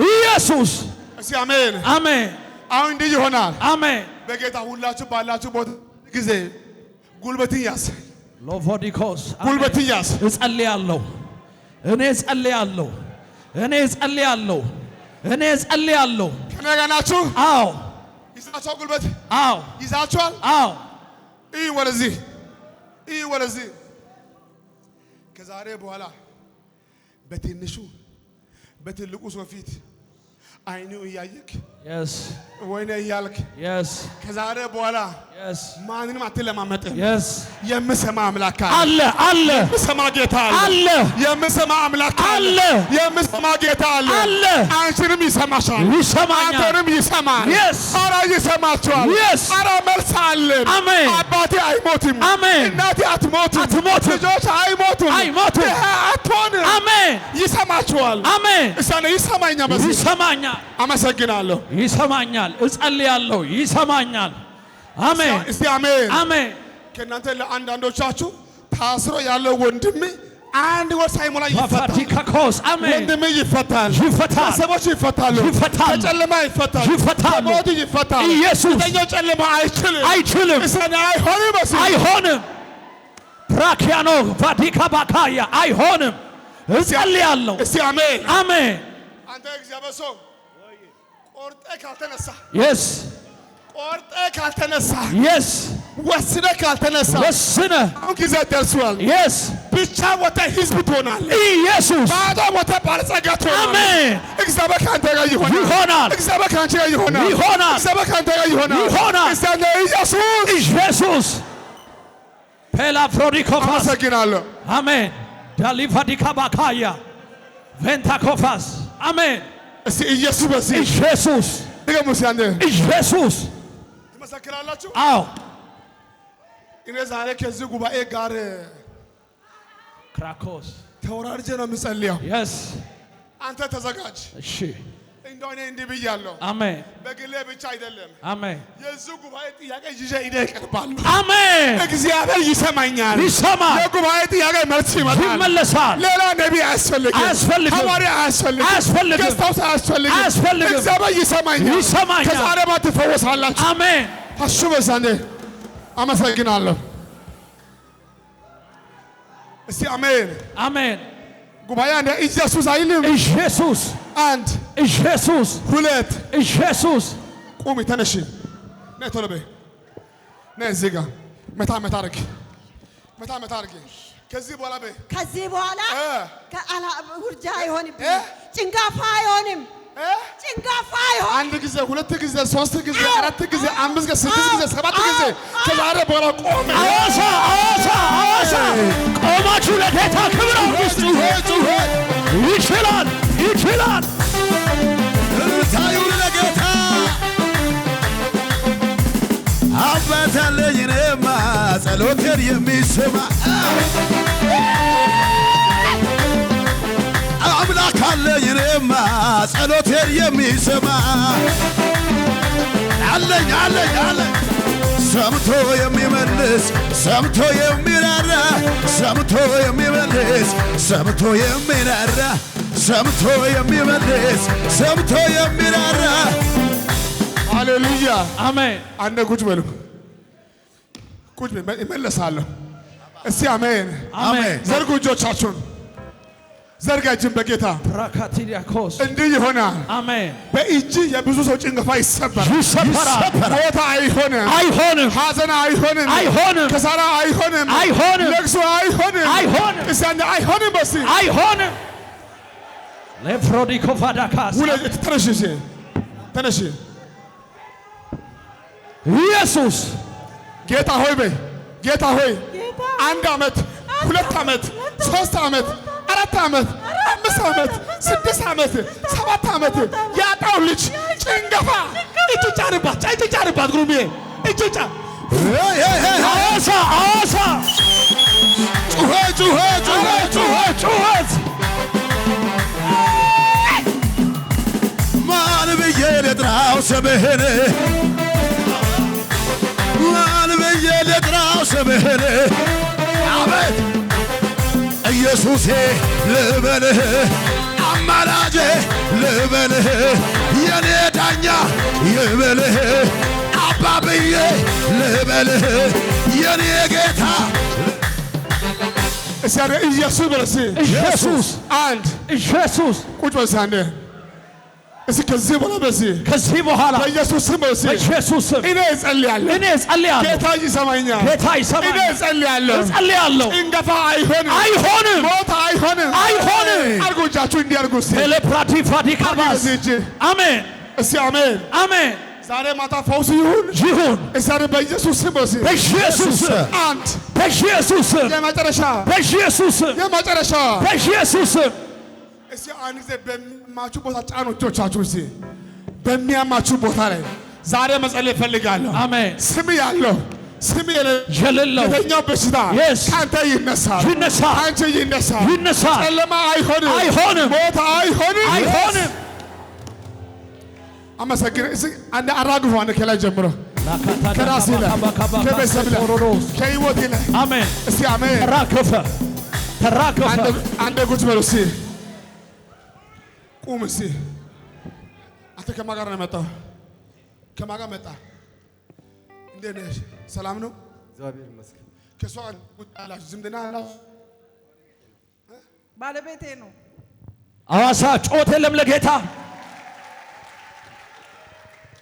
ኢየሱስ። እስቲ አሜን። አሜን። አሁን እንዲህ ይሆናል። አሜን። በጌታ ሁላችሁ ባላችሁ ቦታ ጊዜ ጉልበትን ያዝ፣ ሎቮዲኮስ ጉልበትን ያዝ። እጸልያለሁ። እኔ እጸልያለሁ። ከእኔ ጋር ናችሁ? አዎ። ይዛችኋል። ጉልበት አዎ፣ ይዛችኋል። አዎ። ይህ ወደዚህ ከዛሬ በኋላ በትንሹ በትልቁ ሰው ፊት አይኑ እያየክ Yes. ወይኔ እያልክ Yes. ከዛሬ በኋላ Yes. ማንንም አትለማመጥም። Yes. የምሰማ አምላክ አለ አለ የምሰማ ጌታ አለ የምሰማ አምላክ አለ የምሰማ ጌታ አለ። አንቺንም ይሰማሻል፣ ይሰማኛል። አንተንም ይሰማል። Yes. ኧረ ይሰማችኋል። Yes. ኧረ መልስ አለ። አሜን። አባቴ አይሞትም፣ አሜን። እናቴ አትሞትም፣ ልጆች አይሞቱም፣ አይሞቱም። ይሄ አትሆንም። አሜን። ይሰማችኋል። አሜን። እሳኔ ይሰማኛል። ይሰማኛል። አመሰግናለሁ። ይሰማኛል። እጸልያለሁ። ይሰማኛል። አሜን። እስቲ አሜን አሜን። ከእናንተ ለአንዳንዶቻችሁ ታስሮ ያለው ወንድም አንድ ወር ሳይሞላ ይፈታል። ፋቲካኮስ አሜን። ወንድም ይፈታል፣ ይፈታል፣ ሰዎች ይፈታሉ፣ ይፈታል፣ ከጨለማ ይፈታል፣ ይፈታል፣ ከሞት ይፈታል። ኢየሱስ የተኛው ጨለማ አይችልም፣ እሰና አይሆንም፣ አይሆንም። ፕራኪያኖ ፋቲካ ባካያ አይሆንም። እጸልያለሁ። እስቲ አሜን አሜን። አንተ እግዚአብሔር ሰው ቆርጠ ካልተነሳ yes ቆርጠ ካልተነሳ yes ወስነ ካልተነሳ ወስነ አሁን ጊዜ ደርሷል። yes ብቻ ወተ ህዝብ ትሆናለህ። ኢየሱስ ባዶ ወተ ባለጸጋ ትሆናለህ። አሜን። እግዚአብሔር ካንተ ጋር ይሆናል። እግዚአብሔር ካንተ ጋር ይሆናል። እግዚአብሔር ካንተ ጋር ይሆናል። እስቲ ኢየሱስ ፔላፍሮዲኮፋስ አመሰግናለሁ። አሜን። ዳሊፋዲካ ባካያ ቬንታኮፋስ አሜን። እስቲ ኢየሱስ በዚህ ኢየሱስ ደግሞ ሲያንደ ኢየሱስ ትመሰክራላችሁ። አዎ እኔ ዛሬ ከዚህ ጉባኤ ጋር ክራኮስ ተወራርጄ ነው የምጸልየው። yes አንተ ተዘጋጅ። እሺ እንደው እኔ እንዲህ ብያለሁ። አሜን። በግሌ ብቻ አይደለም። አሜን። የዚህ ጉባኤ ጥያቄ ይዤ እቀርባለሁ። አሜን። እግዚአብሔር ይሰማኛል። ይሰማል። የጉባኤ ጥያቄ መልስ ይመለሳል። ሌላ ነቢይ አያስፈልግም፣ ሐዋርያ አያስፈልግም፣ ገስታውስ አያስፈልግም። እግዚአብሔር ይሰማኛል። ከዛሬ ማታ ትፈወሳላችሁ። አሜን። አሹ በዛኔ አመሰግናለሁ። እስቲ አሜን አሜን። ጉባኤ አንድ ኢየሱስ አይልም። ኢየሱስ አንድ ኢየሱስ ሁለት ኢየሱስ ቁሚ ተነሽ ነይ ቶሎ በይ ነይ እዚህ ጋር መታ አድርጊ መታ አድርጊ ከዚህ በኋላ በይ ውርጃ አይሆንም ጭንጋፋ አይሆንም ጭንጋፋ አይሆንም አንድ ጊዜ ሁለት ጊዜ ሶስት ጊዜ አራት ጊዜ አምስት ጊዜ ስድስት ጊዜ ሰባት ጊዜ ከዛሬ በኋላ ቆመ አዋሳ ቆማችሁ ለጌታ ክብር ጩኸ ይችላል እልልታዩን ለጌታ አባት አለኝ እኔማ ጸሎቴን የሚሰማ አምላክ አለኝ እኔማ ጸሎቴን የሚሰማ አለኝ ሰምቶ የሚመልስ ሰምቶ የሚራራ ሰምቶ የሚመልስ ሰምቶ የሚራራ ሰምቶ የሚመልስ ሰምቶ የሚራራ ሃሌሉያ አሜን። አንደ ቁጭ በሉ ቁጭ በሉ እመለሳለሁ። እስቲ አሜን አሜን። ዘርጉ እጆቻችሁን ዘርጋችን በጌታ ፕራካቲዲያኮስ እንዲህ ይሆናል። አሜን። በእጅ የብዙ ሰው ጭንገፋ ይሰበራል። ሞት አይሆንም፣ ሐዘን አይሆንም፣ ከሳራ አይሆንም፣ ለቅሶ አይሆንም። እስቲ አንዴ አይሆንም በሲ አይሆንም። ለፍሮዲኮፋዳካስ ተነሽ ኢየሱስ ጌታ ሆይ በይ ጌታ ሆይ አንድ ዓመት ሁለት ዓመት ሶስት ዓመት አራት ዓመት አምስት ዓመት ስድስት ዓመት ሰባት ዓመት ያጣው ልጅ ጭንገፋ እጅ ጫንባት ጉሩሜ እጅ ጫን አዋሳ ጩኸት ማን ብዬ ልጥራው ስምህን ማን ብዬ ልጥራው ስምህን አቤት ኢየሱሴ ልበልህ አማላጄ ልበልህ የኔ ዳኛ ይበልህ አባብዬ ልበልህ የኔ ጌታ እስቲ ኢየሱስ በለሲ ኢየሱስ አንድ ኢየሱስ ቁጭ በሳንደ እስቲ ከዚህ በኋላ በኢየሱስ ስም እኔ እጸልያለሁ። ጌታ ይሰማኛል። እኔ እጸልያለሁ። ጭንገፋ አይሆንም፣ ሞት አይሆንም። አድርጉ እጃችሁ እንዲህ አድርጉ። ቴሌፕራቲፋዲካባስ አሜን እስቲ አሜን አሜን። ዛሬ ማታ ፈውስ ይሁን ይሁን እስቲ በኢየሱስ ስም እስቲ በኢየሱስ ስም አንድ በኢየሱስ ስም የመጨረሻ በኢየሱስ ስም የመጨረሻ በኢየሱስ ስም እስቲ አንድ ጊዜ በሚያማችሁ ቦታ ጫኑ እጆቻችሁ እስቲ በሚያማችሁ ቦታ ላይ ዛሬ መጸለይ እፈልጋለሁ። አሜን። ስም ያለው ስም የሌለው የተኛው በሽታ ካንተ ይነሳል፣ ይነሳል፣ አንቺ ይነሳል፣ ይነሳል። ጨለማ አይሆንም፣ አይሆንም፣ ሞት አይሆንም፣ አይሆንም። አመሰግን እስቲ አንድ አራግፉ አንድ ከላይ ጀምሮ ከራስ ላይ ከቤተሰብ ላይ ከህይወት ላይ አሜን። እስቲ አሜን። ተራከፈ ተራከፈ። አንድ ቁጭ በሉ እስቲ ቁም እስቲ። አንተ ከማን ጋር ነው የመጣው? ከማን ጋር መጣ? እንዴት ነሽ? ሰላም ነው? እግዚአብሔር ይመስገን። ከሷ ቁጭ ያላችሁ ዝምድና ያላችሁ ባለቤቴ ነው። አዋሳ ጮት የለም ለጌታ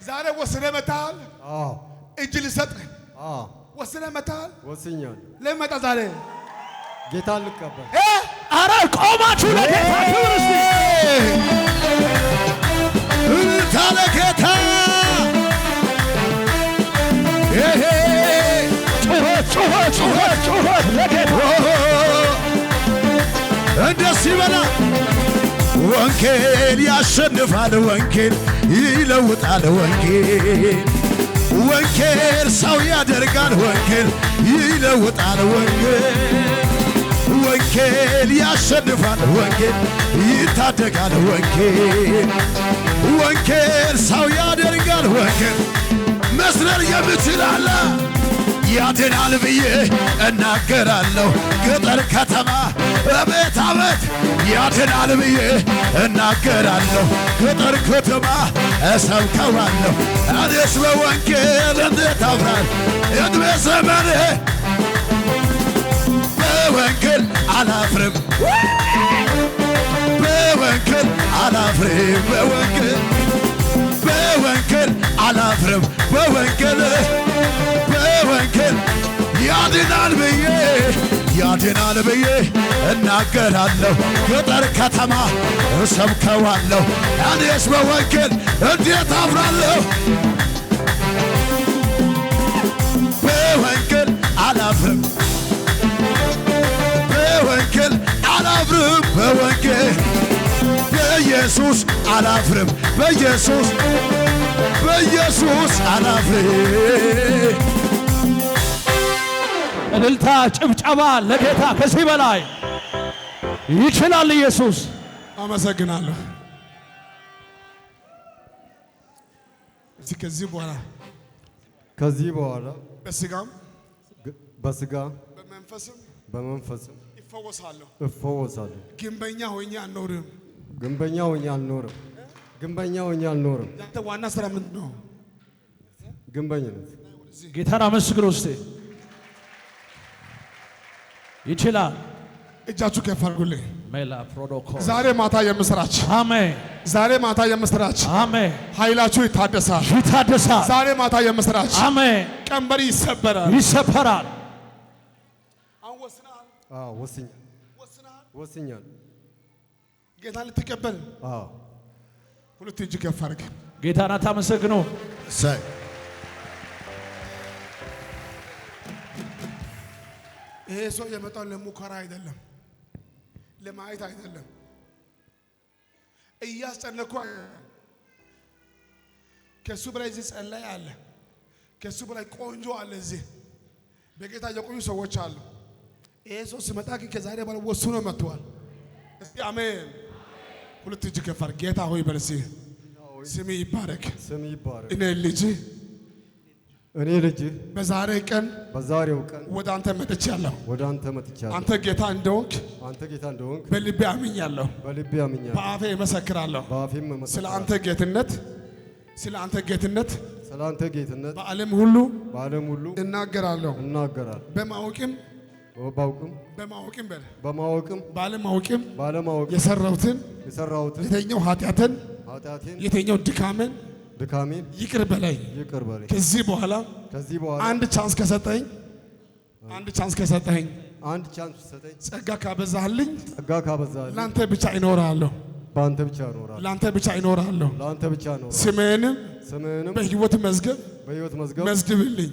ዛሬ ወስነህ መጣል። አዎ እጅ ልሰጥ አዎ ወስነህ መጣል። ወስኛለሁ። ለምን መጣ ዛሬ? ጌታ ልቀበል። አረ ቆማችሁ ለጌታ ክብር እስቲ እልልታ ለጌታ ጩኸት ለጌታ እንደዚህ ይበላ። ወንጌል ያሸንፋል፣ ወንጌል ይለውጣል፣ ወንጌል ሰው ያደርጋል፣ ወንጌል ይለውጣል፣ ወንጌል ያሸንፋል፣ ወንጌል ይታደጋል፣ ወንጌል ሰው ያደርጋል፣ ወንጌል መስረር የምችል አለ ያድናል ብዬ እናገራለሁ። ገጠር ከተማ ቤት አቤት ያድናል ብዬ እናገራለሁ። ገጠር ከተማ እሰብከዋለሁ። እኔስ በወንጌል እንዴት አፍራል እድሜ ዘመኔ በወንጌል አላፍርም፣ በወንጌል አላፍርም፣ በወንጌል አላፍርም፣ በወንጌል ያድናል ብዬ እናገራለሁ። ገጠር ከተማ እሰብከዋለሁ። እኔስ በወንጌል እንዴት አፍራለሁ? በወንጌል አላፍርም፣ በወንጌል አላፍርም፣ በኢየሱስ አላፍርም፣ በኢየሱስ አላፍርም። እልልታ ጭብጨባ ለጌታ ከዚህ በላይ ይችላል ኢየሱስ። አመሰግናለሁ። ከዚህ በኋላ በስጋ በመንፈስም እፈወሳለሁ። ግንበኛ ሆኜ አልኖርም። ግንበኛ ሆኜ አልኖርም። ያንተ ዋና ስራ ምንድን ነው? ግንበኝነት። ጌታን አመስግኑ እስቲ። ይችላል። እጃችሁ ከፍ አድርጉልኝ። ሜላ ፕሮቶኮል ዛሬ ማታ የምስራች፣ አሜን። ዛሬ ማታ የምስራች፣ አሜን። ኃይላችሁ ይታደሳል። ዛሬ ማታ የምስራች፣ አሜን። ቀንበር ይሰበራል። አሁን ወስነሃል? አዎ ወስኛለሁ። ጌታን ልትቀበል? አዎ። ሁለት እጅ ከፍ አድርግ። ጌታን አታመሰግኑ? ይሄ ሰው የመጣው ለሙከራ አይደለም፣ ለማየት አይደለም። እያስጨነቁ ከሱ በላይ እዚህ ጸላይ አለ፣ ከሱ በላይ ቆንጆ አለ። እዚህ በጌታ የቆዩ ሰዎች አሉ። ይሄ ሰው ሲመጣ ግን ከዛሬ በኋላ ወስኖ መጥቷል። እስቲ አሜን። ሁለት እጅ ከፍ አድርግ። ጌታ ሆይ በል እስቲ ስም ይባረክ። እኔ ልጅ በዛሬው ቀን ወደ አንተ መጥቻለሁ። አንተ ጌታ እንደሆንክ በልቤ አምኛለሁ፣ በአፌ እመሰክራለሁ። ስለ አንተ ጌትነት በዓለም ሁሉ እናገራለሁ። በማወቅም ባለማወቅም የሰራሁትን የተኛው ኃጢአትን የተኛው ድካምን ይቅር በለኝ። ከዚህ በኋላ አንድ ቻንስ ከሰጠኝ ጸጋ ካበዛህልኝ ላንተ ብቻ እኖራለሁ። በአንተ ብቻ እኖራለሁ። ላንተ ብቻ እኖራለሁ። ለአንተ ብቻ እኖራለሁ። ስምህንም በሕይወት መዝገብ መዝግብልኝ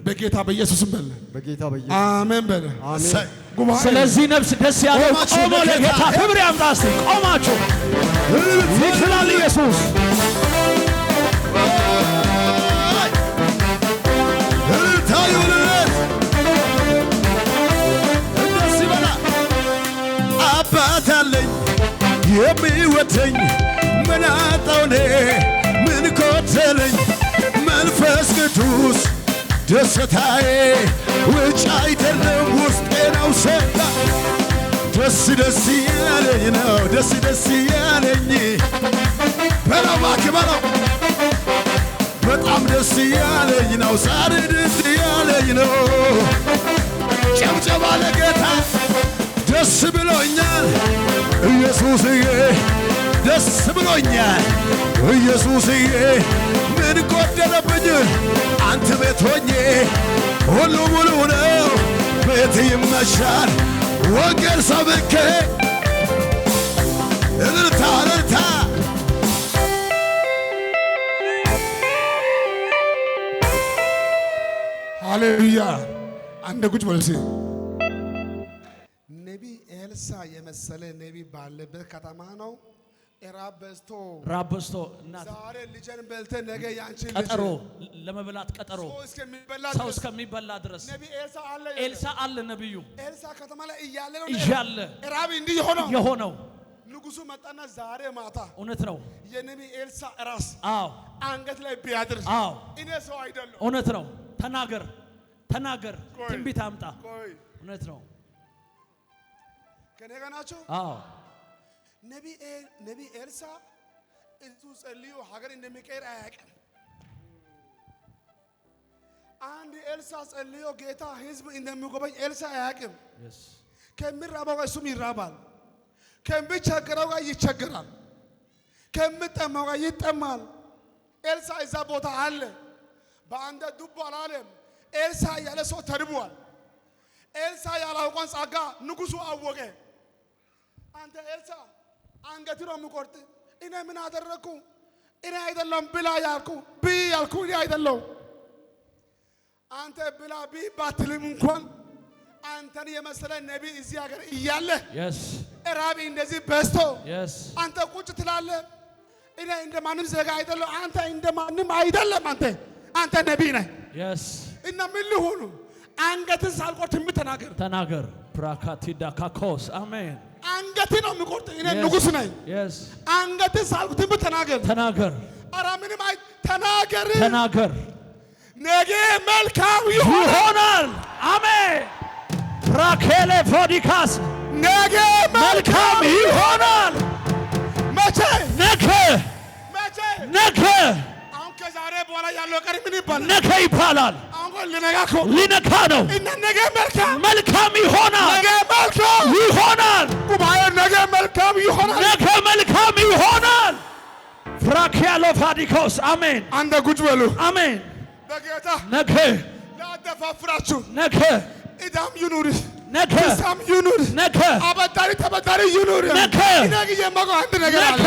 በጌታ በኢየሱስም በል። በጌታ በኢየሱስ አሜን በል። አሜን። ስለዚህ ነፍስ ደስ ያለው ቆሞ ለጌታ ክብር ያምጣ። እስቲ ቆማችሁ ይችላል ኢየሱስ። አባት አለኝ የሚወደኝ ምን አጣሁ እኔ ምን ጎደለኝ? መንፈስ ቅዱስ ደስታዬ ውጭ አይደለም ውስጤ ነው። ሰላም ደስ ደስ ያለኝ ነው ደስ ደስ ያለኝ በለው እባክህ በለው በጣም ደስ ያለኝ ነው ዛሬ ደስ ያለኝ ነው። ጨብጨባ ለጌታ ደስ ብሎኛል ኢየሱስዬ ደስ ብሎኛል ኢየሱስዬ ምን ጎደለብኝ አንተ ቤት ሆኜ ሁሉ ሙሉ ነው ቤት ይመሻል ወንጌል ሰብኬ እልልታ እልልታ ሃሌሉያ አንድ ቁጭ በልሲ ነቢ ኤልሳ የመሰለ ነቢ ባለበት ከተማ ነው። ራብ በዝቶ ዛሬ ልጄን በልተህ ነገ ያንቺ ልጅ ቀጠሮ ለመብላት ቀጠሮ ሰው እስከሚበላ ድረስ ነቢ ኤልሳ አለ። ነብዩ ኤልሳ ከተማ ላይ እያለ ራብ እንዲህ የሆነው ንጉሱ መጣና ዛሬ ማታ እውነት ነው የነቢ ኤልሳ ራስ አንገት ላይ ቢያድር እኔ ሰው አይደለም። እውነት ነው። ተናገር ትንቢት አምጣ። እውነት ነው። ከኔ ጋር ናቸው። ነቢ ኤልሳ እሱ ጸልዮ ሀገር እንደሚቀይር አያውቅም። አንድ ኤልሳ ጸልዮ ጌታ ህዝብ እንደሚጎበኝ ኤልሳ አያውቅም። ከሚራባው ጋር እሱም ይራባል፣ ከሚቸገረው ጋር ይቸገራል፣ ከሚጠማው ጋር ይጠማል። ኤልሳ እዛ ቦታ አለ። በአንድ ዱብ አላለም። ኤልሳ ያለ ሰው ተርቧል። ኤልሳ ያላውቀውን ጸጋ ንጉሱ አወቀ። አንተ ኤልሳ አንገት ነው የምቆርጥ እኔ ምን አደረኩ? እኔ አይደለም ብላ ያልኩ እኔ አይደለም። አንተ ብላ ባትልም እንኳን አንተን የመሰለ ነቢይ እዚህ ሀገር እያለ ራብ እንደዚህ በዝቶ አንተ ቁጭ ትላለህ። እኔ እንደማንም ዜጋ አይደለም። አንተ እንደማንም አይደለም። አንተ ነቢይ ነህ። እና ምን ልሁኑ? አንገትን ሳልቆርጥ ትንቢት ተናገር። ፕራካቲዳ ካኮስ አሜን። አንገት ነው የሚቆርጥ እኔ ንጉስ ነኝ። አንገትን ሳልቆርጥ ትንቢት ተናገር። ኧረ ምንም ተናገር። ነገ መልካም ይሆናል። አሜን። ራኬሌ ፎዲካስ ነገ መልካም ይሆናል። መቼ? ነገ። አሁን ከዛሬ በኋላ ያለው ቀን ምን ይባላል? ነገ ይባላል። አሁን ሊነካ ነው። እና ነገ መልካም ይሆናል። ጉባኤ ነገ መልካም ይሆናል። ፍራኪያሎ ፋዲኮስ አሜን። አንደ ጉጭ በሉ አሜን። በጌታ ነገ ላደፋፍራችሁ ነገ ኢዳም ይኑር ሳም ይኑር አበዳሪ ተበዳሪ ይኑር። ነገ የማውቀው አንድ ነገር አለ።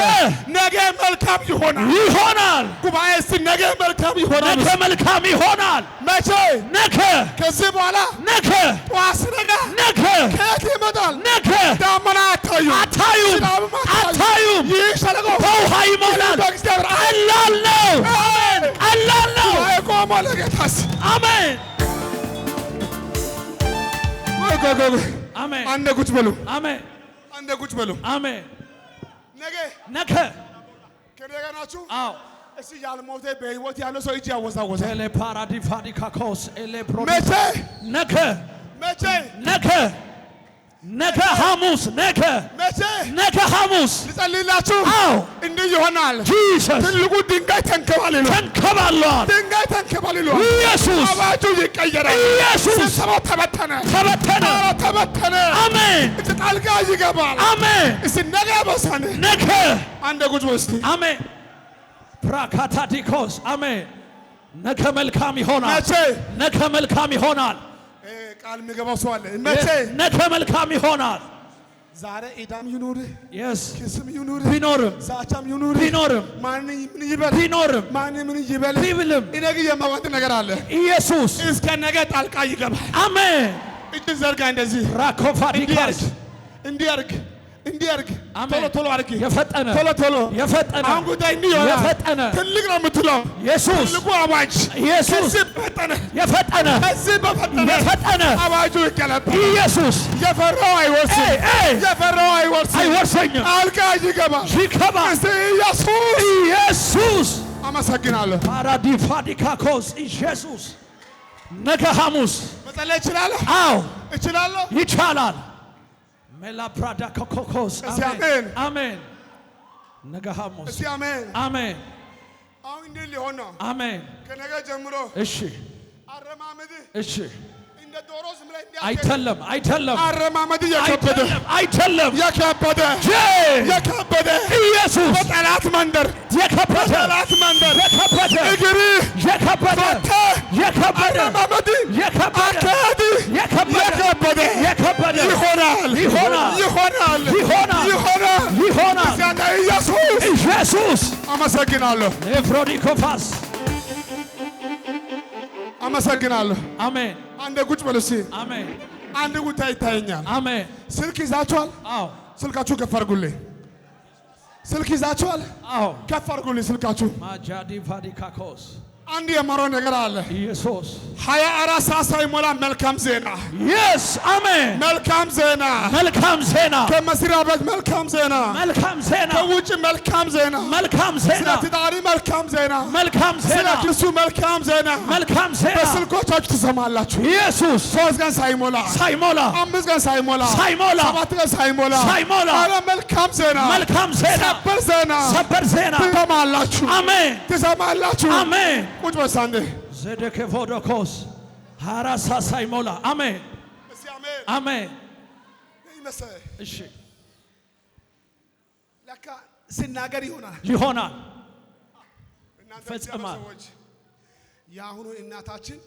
ነገ መልካም ይሆናል። ጉባኤ እስቲ ነገ መልካም ይሆናል። መቼ? ከዚህ በኋላ ጠዋት ሲነጋ ከየት ይመጣል? ዳመና አታዩም። ይህ ሸለቆ በውሃ ይሞላል። ቀላል ነው። ጉባኤ ቆሞ ለጌታስ አሜን። አሜን። አንደ ቁጭ በሉ። አሜን። አንደ ቁጭ በሉ። አሜን። ነገ ከኔ ጋር ናችሁ? አዎ። እስቲ ያልሞተ በህይወት ያለው ሰው እጅ ያወዛወዘ ኤሌ ፓራዲፋዲካኮስ ኤሌ ፕሮ መቼ ሐሙስ ነገ ሐሙስ ልጸልይላችሁ። አዎ እንዲህ ይሆናል። ትልቁ ድንጋይ ተንከባልሏል። ኢየሱስ አዋጁ ይቀየራል። ስብሰባው ተበተነ። አሜን። ጣልቃ ይገባል። አሜን። እስቲ ነገ በሳነ አንድ ጉጭ ወስቲ አሜን። ፕራካታዲኮስ አሜን። ነገ መልካም ይሆናል። ነገ መልካም ይሆናል። ቃል የሚገባው ሰው አለ። መቼ? ነገ መልካም ይሆናል። ዛሬ ኢዳም ይኑር የስ ክስም ይኑር ቢኖርም ዛቻም ይኑር ቢኖርም ማን ምን ይበል ቢኖርም ማን ምን ይበል ቢብልም እኔ ግን የማወቅ ነገር አለ። ኢየሱስ እስከ ነገ ጣልቃ ይገባል። አሜን። እጅ ዘርጋ እንደዚህ ራኮፋዲካስ እንዲያርግ አሜን። ቶሎ አርግ የፈጠነ ቶሎ የፈጠነ አሁን ጉዳይ እንዲህ ይሆናል። የፈጠነ ትልቅ ነው የምትለው ኢየሱስ ትልቁ አዋጅ ኢየሱስ ከዚህ በፈጠነ ከዚህ በፈጠነ አዋጁ ይገለጣል። ኢየሱስ የፈራው አይወርስም የፈራው አይወርስም። ጣልቃ ይገባል። እስቲ ኢየሱስ አመሰግናለሁ። ፓራዲፋዲካኮስ ኢየሱስ ነገ ሐሙስ መጸለይ እችላለሁ። አዎ እችላለሁ። ይቻላል። ሜላ ፕራዳ ኮኮኮስ አሜን አሜን። ነገ ሐሙስ እስቲ አሜን አሜን። አሁን እንዲህ ሊሆን ነው። አሜን። ከነገ ጀምሮ እሺ አረማመድ እሺ እንደ ዶሮ ዝም ላይ አይደለም አረማመድ የከበደ ኢየሱስ በጠላት መንደር የከበደ እግር የከበደ አረማመድ የከበደ ይሆናል። ኢየሱስ አመሰግናለሁ። ኤፍሮዲኮፋስ አመሰግናለሁ። አሜን። አንድ ቁጭ በሉ እስኪ። አሜን። አንድ ጉዳይ ይታየኛል። አሜን። ስልክ ይዛችኋል? አዎ። ስልካችሁ ከፍ አድርጉልኝ። ስልክ ይዛችኋል? አዎ። ከፍ አድርጉልኝ ስልካችሁ። ማጃዲ ቫዲካኮስ አንድ የማረው ነገር አለ። ኢየሱስ 24 ሰዓት ሳይሞላ መልካም ዜና። የስ አሜን። መልካም ዜና ከመስሪያ ቤት መልካም ዜና፣ ከውጭ መልካም ዜና፣ ስለ ትዳሪ መልካም ዜና፣ ስለ ክሱ መልካም ዜና በስልኮቻችሁ ትሰማላችሁ። ኢየሱስ 3 ቀን ሳይሞላ 5 ቀን ሳይሞላ 7 ቀን ሳይሞላ ኧረ መልካም ዜና ሰበር ዜና ትሰማላችሁ። አሜን። ትሰማላችሁ። አሜን። ቁጭ በሳንዴ ዘደከፎዶኮስ 24 ሰዓት ሳይሞላ አሜን። እስቲ አሜን አሜን። ይመሰል። እሺ ለካ ሲናገር ይሆናል። እናንተ ፈጽማል። ሰዎች የአሁኑ እናታችን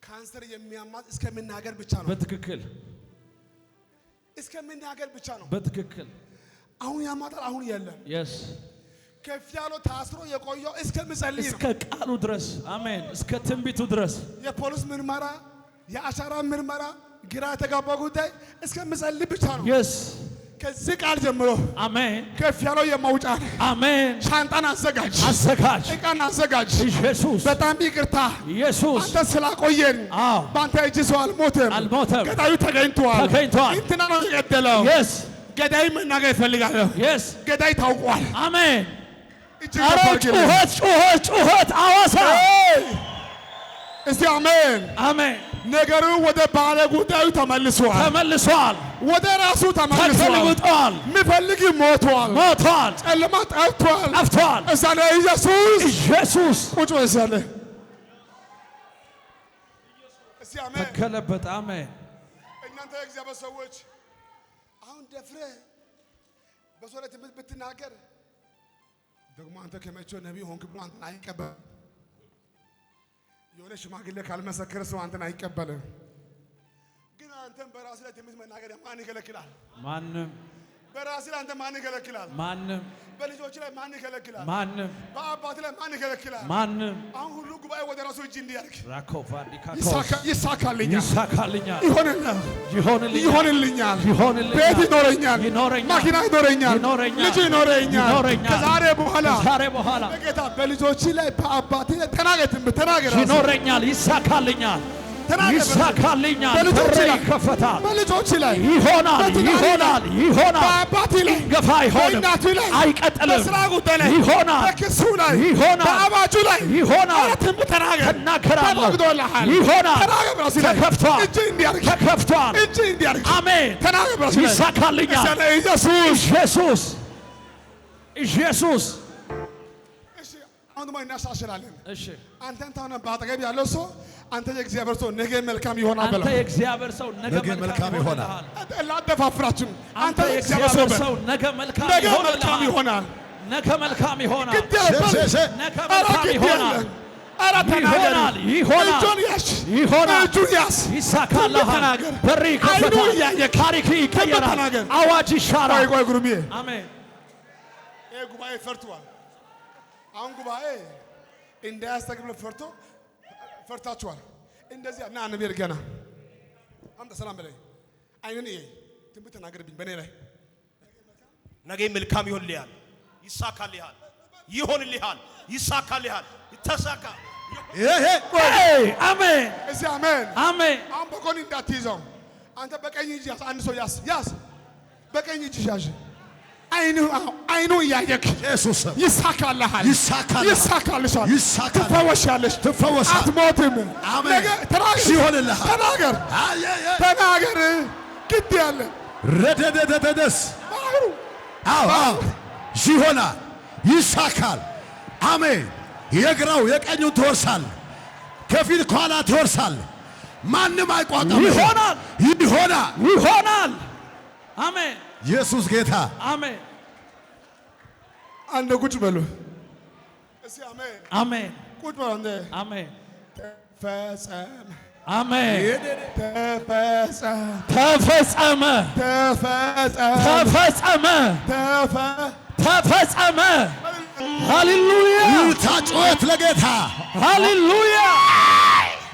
ካንሰር የሚያማት እስከምናገር ብቻ ነው። በትክክል እስከምናገር ብቻ ነው። በትክክል አሁን ያማታል። አሁን የለም። የስ ከፍ ያለው ታስሮ የቆየው እስከምጸልይ ነው። እስከ ቃሉ ድረስ አሜን። እስከ ትንቢቱ ድረስ የፖሊስ ምርመራ፣ የአሻራ ምርመራ፣ ግራ የተጋባ ጉዳይ እስከምጸልይ ብቻ ነው። የስ ከዚህ ቃል ጀምሮ አሜን። ከፍ ያለው የማውጫ አሜን። ሻንጣን አዘጋጅ፣ ዕቃን አዘጋጅ። ኢየሱስ በጣም ይቅርታ ኢየሱስ አንተ ስላቆየን በአንተ እጅ ሰው አልሞተም። ገዳዩ ተገኝቷል። እንትና ነው የገደለው። ገዳይ መናገር ይፈልጋለሁ። ገዳይ ታውቋል። አሜን። ጩኸት አዋሳ እስቲ አሜን አሜን። ነገሩ ወደ ባለ ጉዳዩ ተመልሷል። ወደ ራሱ ተለውጧል። የሚፈልግ ሞቷል። ጨለማ ጠፍቷል። እዛ ላይ ኢየሱስ ቁጭ ወሰለ እስቲ አሜን ተከለበት። አሜን። እናንተ የእግዚአብሔር ሰዎች አሁን ደፍረህ በሰው ላይ ትንቢት ብትናገር ደግሞ አንተ ከመቼው ነቢይ ሆንክ ብሎ አንተን አይቀበልም። የሆነ ሽማግሌ ካልመሰከረ ሰው አንተን አይቀበልም። ግን አንተን በራስህ ላይ ትንቢት መናገር ማን ይከለክላል? ማንም። በራስህ ላይ አንተ ማን ይከለክላል? ማንም። በልጆች ላይ ማን ይከለክላል? ማንም። በአባት ላይ ማን ይከለክላል? ማንም። አሁን ሁሉ ጉባኤ ወደ ራሱ እጅ እንዲያርግ ይሳካልኛል፣ ይሆንልኛል፣ ቤት ይኖረኛል፣ መኪና ይኖረኛል፣ ልጅ ይኖረኛል። ከዛሬ በኋላ በጌታ በልጆች ላይ በአባት ላይ ተናገር። ይኖረኛል፣ ይሳካልኛል፣ በልጆች ላይ ይከፈታል፣ በልጆች ላይ ይሆናል፣ በአባት ላይ ገፋ አይሆንም፣ በእናቱ ላይ አይቀጥልም፣ በስራ ጉዳይ ላይ ይሆናል፣ በክሱ ላይ ይሆናል፣ በአዋጁ ላይ ይሆናል። ተናገር። ተናገራለሁ፣ ተፈቅዶልሃል፣ ይሆናል፣ ተከፍቷል፣ ተከፍቷል። እጅ እንዲያርግ አሜን። ተናገር። ይሳካልኛል። ኢየሱስ አሁን ደግሞ እናሻሽላለን። እሺ አንተን ታውና በአጠገብ ያለው ሰው አንተ የእግዚአብሔር ሰው ነገ መልካም ይሆናል በለው። አንተ የእግዚአብሔር ሰው ነገ መልካም ይሆናል። ላደፋፍራችሁ። አንተ የእግዚአብሔር ሰው ነገ መልካም ይሆናል። ነገ መልካም ይሆናል። ነገ መልካም ይሆናል። ኧረ ተናገር። ይሆናል እጁን ያዝ፣ ይሆናል እጁን ያዝ። ይሳካልሃል። ተናገር። በር ይከፈታል። አይኑ እያየክ ታሪክ ይቀየራል። ተናገር። አዋጅ ይሻራል። ቆይ ጉርሜ፣ አሜን። ይሄ ጉባኤ ፈርቷል። አሁን ጉባኤ እንዳያስተግብል ፈርታችኋል። እንደዚህ ና ነብር ገና አምጣ ሰላም በላይ አይነን ይሄ ትንቢት ተናገርብኝ በኔ ላይ ነገ መልካም ይሆንልሃል፣ ይሳካልሃል፣ ይሆንልሃል፣ ይሳካልሃል፣ ይተሳካ። አሜን። እዚህ አሜን አሜን። አሁን በጎን እንዳትይዘው አንተ በቀኝ እጅ ያዝ። አንድ ሰው ያዝ በቀኝ እጅ ያዝ። አይኑ እያየክ ኢየሱስ ይሳካልሃል፣ ይሳካልሻል፣ ይሳካል፣ ትፈወሻለሽ፣ አትሞትም። አሜን። ተናገር፣ ተናገር። ግድ ያለ ረደደደደስ አዎ ይሆናል፣ ይሳካል። አሜን። የግራው የቀኙን ትወርሳል፣ ከፊት ከኋላ ትወርሳል። ማንም አይቋቋም። ይሆናል፣ ይሆናል፣ ይሆናል። አሜን። ኢየሱስ ጌታ። አሜን። አንድ ቁጭ በሉ እስኪ። አሜን አሜን። ቁጭ በሉ አንተ። አሜን። ተፈጸመ። አሜን። ተፈጸመ። ተፈጸመ። ተፈጸመ። ተፈጸመ። ተፈጸመ። ሃሌሉያ። ይታ ጩኸት ለጌታ ሃሌሉያ።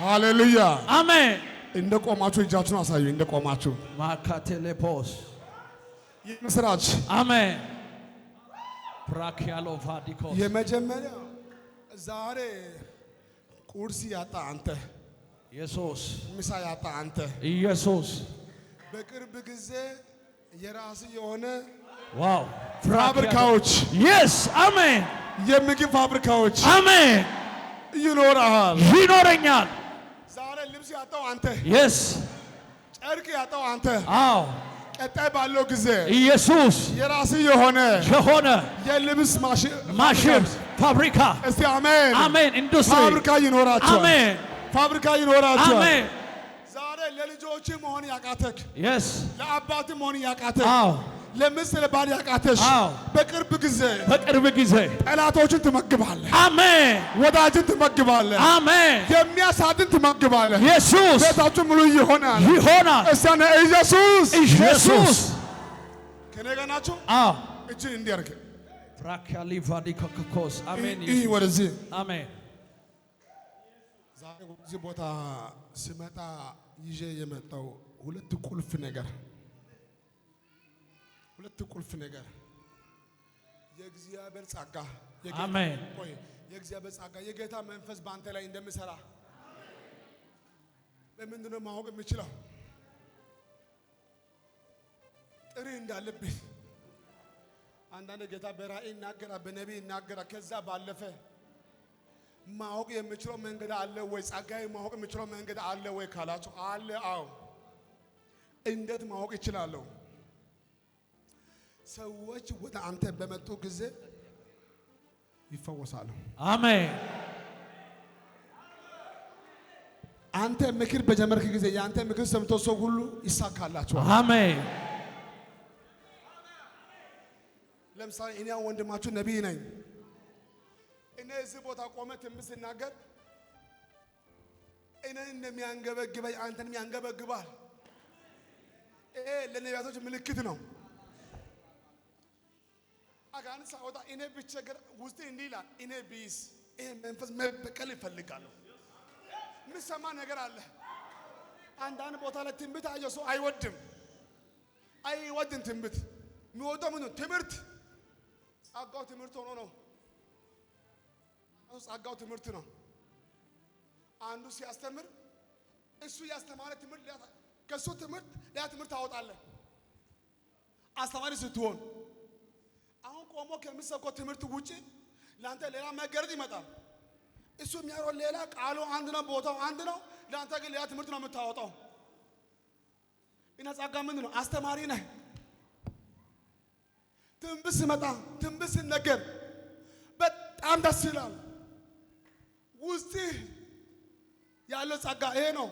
ሃሌሉያ። አሜን። እንደ ቆማችሁ እጃችሁን አሳዩ። እንደ ቆማችሁ ማካቴሌፖስ የምስራች። አሜን። ፕራኪያሎ ቫዲኮስ የመጀመሪያ ዛሬ ቁርስ ያጣ አንተ፣ ኢየሱስ ምሳ ያጣ አንተ፣ ኢየሱስ በቅርብ ጊዜ የራስ የሆነ ዋው ፋብሪካዎች የስ አሜን። የምግብ ፋብሪካዎች አሜን ይኖርሃል፣ ይኖረኛል። ዛሬ ልብስ ያጣው አንተ፣ የስ ጨርቅ ያጣው አንተ፣ አዎ ቀጣይ ባለው ጊዜ ኢየሱስ የራስ የሆነ የልብስ ማሽን ፋብሪካ እስቲ አሜን አሜን። ኢንዱስትሪ ፋብሪካ ይኖራቸዋል። አሜን። ፋብሪካ ይኖራቸዋል። አሜን። ዛሬ ለልጆች መሆን ያቃተክ፣ የስ ለአባት መሆን ያቃተክ፣ አዎ ለሚስት ለባል ያቃተሽ፣ አዎ በቅርብ ጊዜ ጠላቶችን ትመግባለህ። አሜን። ወዳጅን ትመግባለህ። አሜን። የሚያሳድን ትመግባለህ። ኢየሱስ ቤታችሁ ሙሉ ይሆናል። እስቲ ኢየሱስ ከኔ ጋር ናችሁ? አዎ እጅ እንዲያርግ ፍራካሊ ቫዲኮኮስ አሜን። ይህ ወደዚህ አሜን። ዛሬ ወደዚህ ቦታ ስመጣ ይዤ የመጣው ሁለት ቁልፍ ነገር የእግዚአብሔር ጸጋ አሜን። የእግዚአብሔር ጸጋ የጌታ መንፈስ በአንተ ላይ እንደምሰራ በምንድን ነው ማወቅ የምችለው? ጥሪ እንዳለብህ አንዳንድ ጌታ በራእይ ይናገራል፣ በነቢይ ይናገራል። ከዛ ባለፈ ማወቅ የምችለው መንገድ አለ ወይ? ጸጋዬ ማወቅ የምችለው መንገድ አለ ወይ ካላችሁ፣ አለ። አዎ። እንዴት ማወቅ ይችላለሁ? ሰዎች ወደ አንተ በመጡ ጊዜ ይፈወሳሉ። አሜን። አንተ ምክር በጀመርክ ጊዜ የአንተ ምክር ሰምቶ ሰው ሁሉ ይሳካላቸዋል። አሜን። ለምሳሌ እኔ ወንድማችሁ ነቢይ ነኝ። እኔ እዚህ ቦታ ቆመ ትንቢት ስናገር እኔን እንደሚያንገበግበኝ አንተንም ያንገበግባል። ይሄ ለነቢያቶች ምልክት ነው። አጋንንት ሳወጣ እኔ ብቸገር ውስጤ እንዲህ ይላል፣ እኔ ቢይዝ ይሄ መንፈስ መበቀል ይፈልጋለሁ። የምሰማ ነገር አለ። አንዳንድ ቦታ ላይ ትንቢት አየሁ ሰው አይወድም ትንቢት የሚወደው ምን ነው? ትምህርት ጸጋው ትምህርት ሆኖ ነው። ጸጋው ትምህርት ነው። አንዱ ሲያስተምር እሱ ያስተማረ ትምህርት ከሱ ትምህርት ሌላ ትምህርት ታወጣለህ። አስተማሪ ስትሆን አሁን ቆሞ ከሚሰብከው ትምህርት ውጪ ለአንተ ሌላ መገረጥ ይመጣል። እሱ የሚያወራው ሌላ፣ ቃሉ አንድ ነው፣ ቦታው አንድ ነው። ለአንተ ግን ሌላ ትምህርት ነው የምታወጣው። እና ጸጋ ምንድን ነው? አስተማሪ ነህ። ትንቢት ሲመጣ ትንቢት ሲነገር በጣም ደስ ይላል። ውስጥ ያለው ጸጋ ይሄ ነው።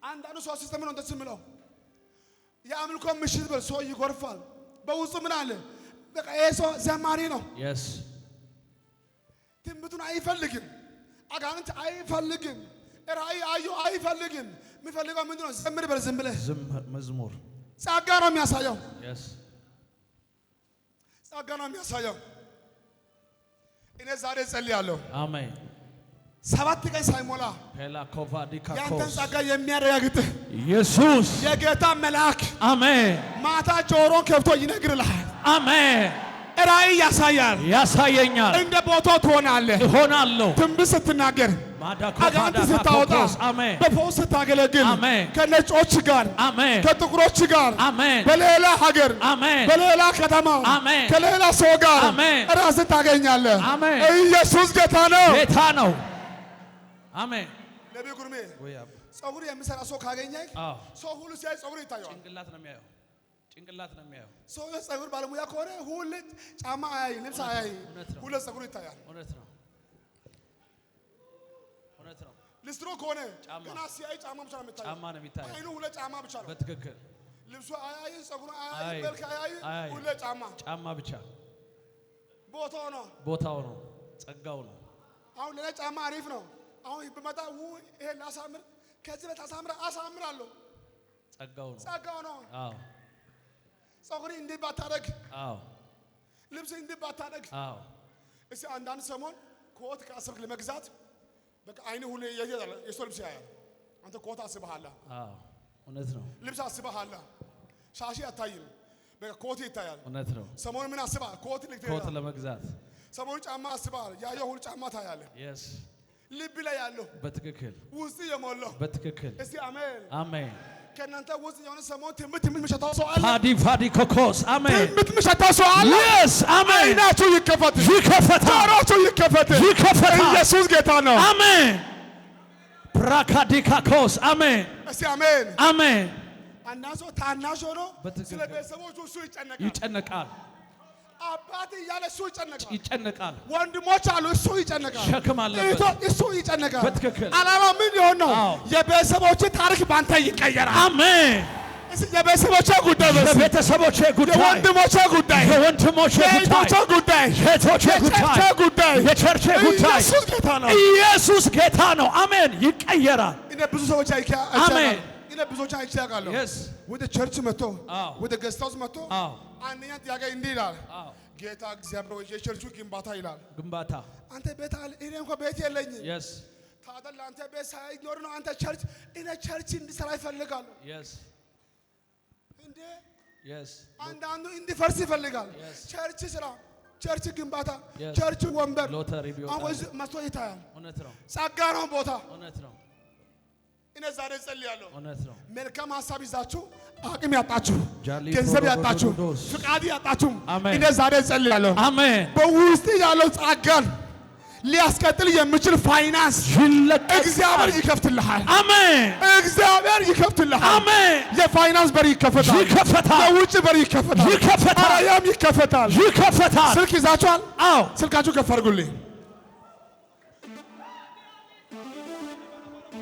አንዳንዱ ሰው ሲስተም ነው ደስ የሚለው። የአምልኮ ምሽት በል ሰው ይጎርፋል። በውስጡ ምን አለ? በቃ ይሄ ሰው ዘማሪ ነው። የስ ትንቢቱን አይፈልግም። አጋንንት አይፈልግም። ራእይ አዩ አይፈልግም። የሚፈልገው ምንድን ነው? ዘምር በል ዝም ብለህ መዝሙር ጸጋ ነው የሚያሳየው። yes ጸጋ ነው የሚያሳየው። እኔ ዛሬ ጸልያለሁ። አሜን 7 ቀን ሳይሞላ ሄላ ኮቫዲካኮስ ያንተን ጸጋ የሚያረጋግጥህ ኢየሱስ የጌታ መልአክ አሜን ማታ ጆሮን ከፍቶ ይነግርልሃል። አሜን ራእይ ያሳያል፣ ያሳየኛል። እንደ ቦታው ትሆናለህ። እሆናለሁ ትንቢት ስትናገር፣ አጋንንት ስታወጣ፣ አሜን በፈውስ ስታገለግል፣ አሜን ከነጮች ጋር፣ አሜን ከጥቁሮች ጋር፣ አሜን በሌላ ሀገር፣ አሜን በሌላ ከተማ፣ አሜን ከሌላ ሰው ጋር አሜን ራስን ታገኛለህ። አሜን ኢየሱስ ጌታ ነው፣ ጌታ ነው። አሜን ነቢይ ጉርሜ ወይ አባ ጸጉር የሚሰራ ሰው ካገኘህ ሰው ሁሉ ሲያይ ጸጉር ይታየዋል። ጭንቅላት ነው የሚያየው፣ ጭንቅላት ነው የሚያየው። ሰው ጸጉር ባለሙያ ከሆነ ሁሉ ጫማ አያይ፣ ልብስ አያይ፣ ሁሉ ጸጉር ይታያል። እውነት ነው፣ እውነት ነው። ልስትሮ ከሆነ ገና ሲያይ ጫማ ብቻ ነው የሚታየው። ጫማ ነው የሚታየው። አይኑ ሁሉ ጫማ ብቻ ነው። በትክክል ልብሱ አያይ፣ ጸጉሩ አያይ፣ መልክ አያይ፣ ሁሉ ጫማ ጫማ ብቻ። ቦታው ነው፣ ቦታው ነው፣ ጸጋው ነው። አሁን ለኔ ጫማ አሪፍ ነው። አሁን ብመጣ ይሄ ላሳምር፣ ከዚህ በታ አሳምራለሁ። ጸጋው ነው፣ ጸጋው ነው። አዎ ጸጉሪ እንዲህ ባታደርግ፣ አዎ ልብስ እንዲህ ባታደርግ። አዎ እስኪ አንዳንድ ሰሞን ኮት ከአስርክ ለመግዛት በቃ አይኔ ሁሉ የሰው ልብስ ያያል። አንተ ኮት አስበሃል። አዎ እውነት ነው። ልብስ አስበሃል። ሻሺ አታይም፣ በቃ ኮት ይታያል። እውነት ነው። ሰሞኑን ምን አስበሃል? ኮት ለመግዛት። ሰሞኑን ጫማ አስበሃል። ያየው ሁሉ ጫማ ታያለህ። yes ልብ ላይ ያለው በትክክል ውስጥ የሞላው በትክክል። እስቲ አሜን አሜን። ከእናንተ ውስጥ የሆነ ሰሞን ትምት የሚሸታው ሰው አለ። ፋዲ ኮኮስ አሜን። ትምት የሚሸታው ሰው አለ። yes አሜን። አይናችሁ ይከፈት፣ ጆሮአችሁ ይከፈት። ኢየሱስ ጌታ ነው። አሜን። ፕራካዲካኮስ አሜን። እስቲ አሜን አሜን። አንዳንድ ሰው ታናሽ ሆኖ ስለ ቤተሰቦቹ እሱ ይጨነቃል። አባት እያለ እሱ ይጨነቃል። ወንድሞች አሉ፣ እሱ ይጨነቃል። ሸክም አለበት፣ እሱ ይጨነቃል። በትክክል ዓላማው ምን ሊሆን ነው? የቤተሰቦች ታሪክ ባንተ ይቀየራል። አሜን። የቤተሰቦቼ ጉዳይ፣ የቤተሰቦቼ ጉዳይ፣ የወንድሞቼ ጉዳይ፣ የወንድሞቼ ጉዳይ፣ የእህቶቼ ጉዳይ፣ የቸርቼ ጉዳይ። ኢየሱስ ጌታ ነው። ኢየሱስ ጌታ ነው። አሜን። ይቀየራል። እኔ ብዙ ሰዎች አሜን። እኔ ብዙዎች አይቻለሁ። ወደ ቸርች መጥቶ ወደ ገስት ሃውስ መጥቶ አንደኛ ጥያቄ እንዲህ ይላል፣ ጌታ እግዚአብሔር የቸርቹ ግንባታ ይላል። ግንባታ አንተ ቤት አለ፣ እኔ እንኳን ቤት የለኝም። ታዲያ ለአንተ ቤት ሳይኖር ነው አንተ ቸርች? እኔ ቸርች እንዲሰራ ይፈልጋሉ። እንዴ አንዳንዱ እንዲፈርስ ይፈልጋል። ቸርች ስራ፣ ቸርች ግንባታ፣ ቸርች ወንበር አሁን መጥቶ ይታያል። ጸጋ ነው ቦታ። እኔ ዛሬ ጸልያለሁ። መልካም ሀሳብ ይዛችሁ አቅም ያጣችሁ፣ ገንዘብ ያጣችሁ፣ ፍቃድ ያጣችሁ እኔ ዛሬ ጸልያለሁ። አሜን። በውስጥ ያለው ጸጋን ሊያስቀጥል የሚችል ፋይናንስ እግዚአብሔር ይከፍትልሃል። አሜን። እግዚአብሔር ይከፍትልሃል። አሜን። የፋይናንስ በር ይከፈታል። የውጭ በር ይከፈታል። አራያም ይከፈታል። ስልክ ይዛችኋል? አዎ። ስልካችሁ ከፍ አድርጉልኝ።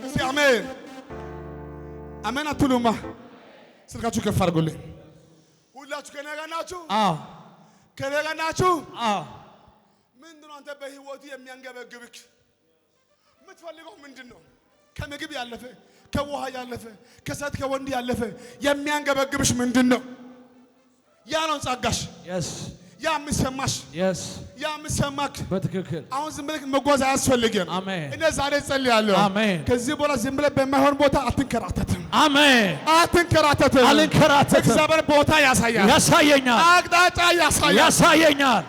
እስቲ አሜን አሜን አትሉማ? ስልካችሁ ከፍ አድርጉልኝ። ሁላችሁ ከኔ ጋር ናችሁ? አዎ። ከኔ ጋር ናችሁ? አዎ። ምንድነው አንተ በህይወቱ የሚያንገበግብክ? የምትፈልገው ምንድነው? ከምግብ ያለፈ፣ ከውሃ ያለፈ፣ ከሴት ከወንድ ያለፈ የሚያንገበግብሽ ምንድነው? ያ ነው ጸጋሽ። ያ የሚሰማሽ፣ ያ የሚሰማክ በትክክል። አሁን ዝም ብለህ መጓዝ አያስፈልግም። አሜን። እኔ ዛሬ ጸልያለሁ። አሜን። ከዚህ በኋላ ዝም ብለህ በማይሆን ቦታ አትንከራተትም። አሜን። አትንከራተትም። እግዚአብሔር ቦታ ያሳያል፣ ያሳየኛል። አቅጣጫ ያሳያል፣ ያሳየኛል።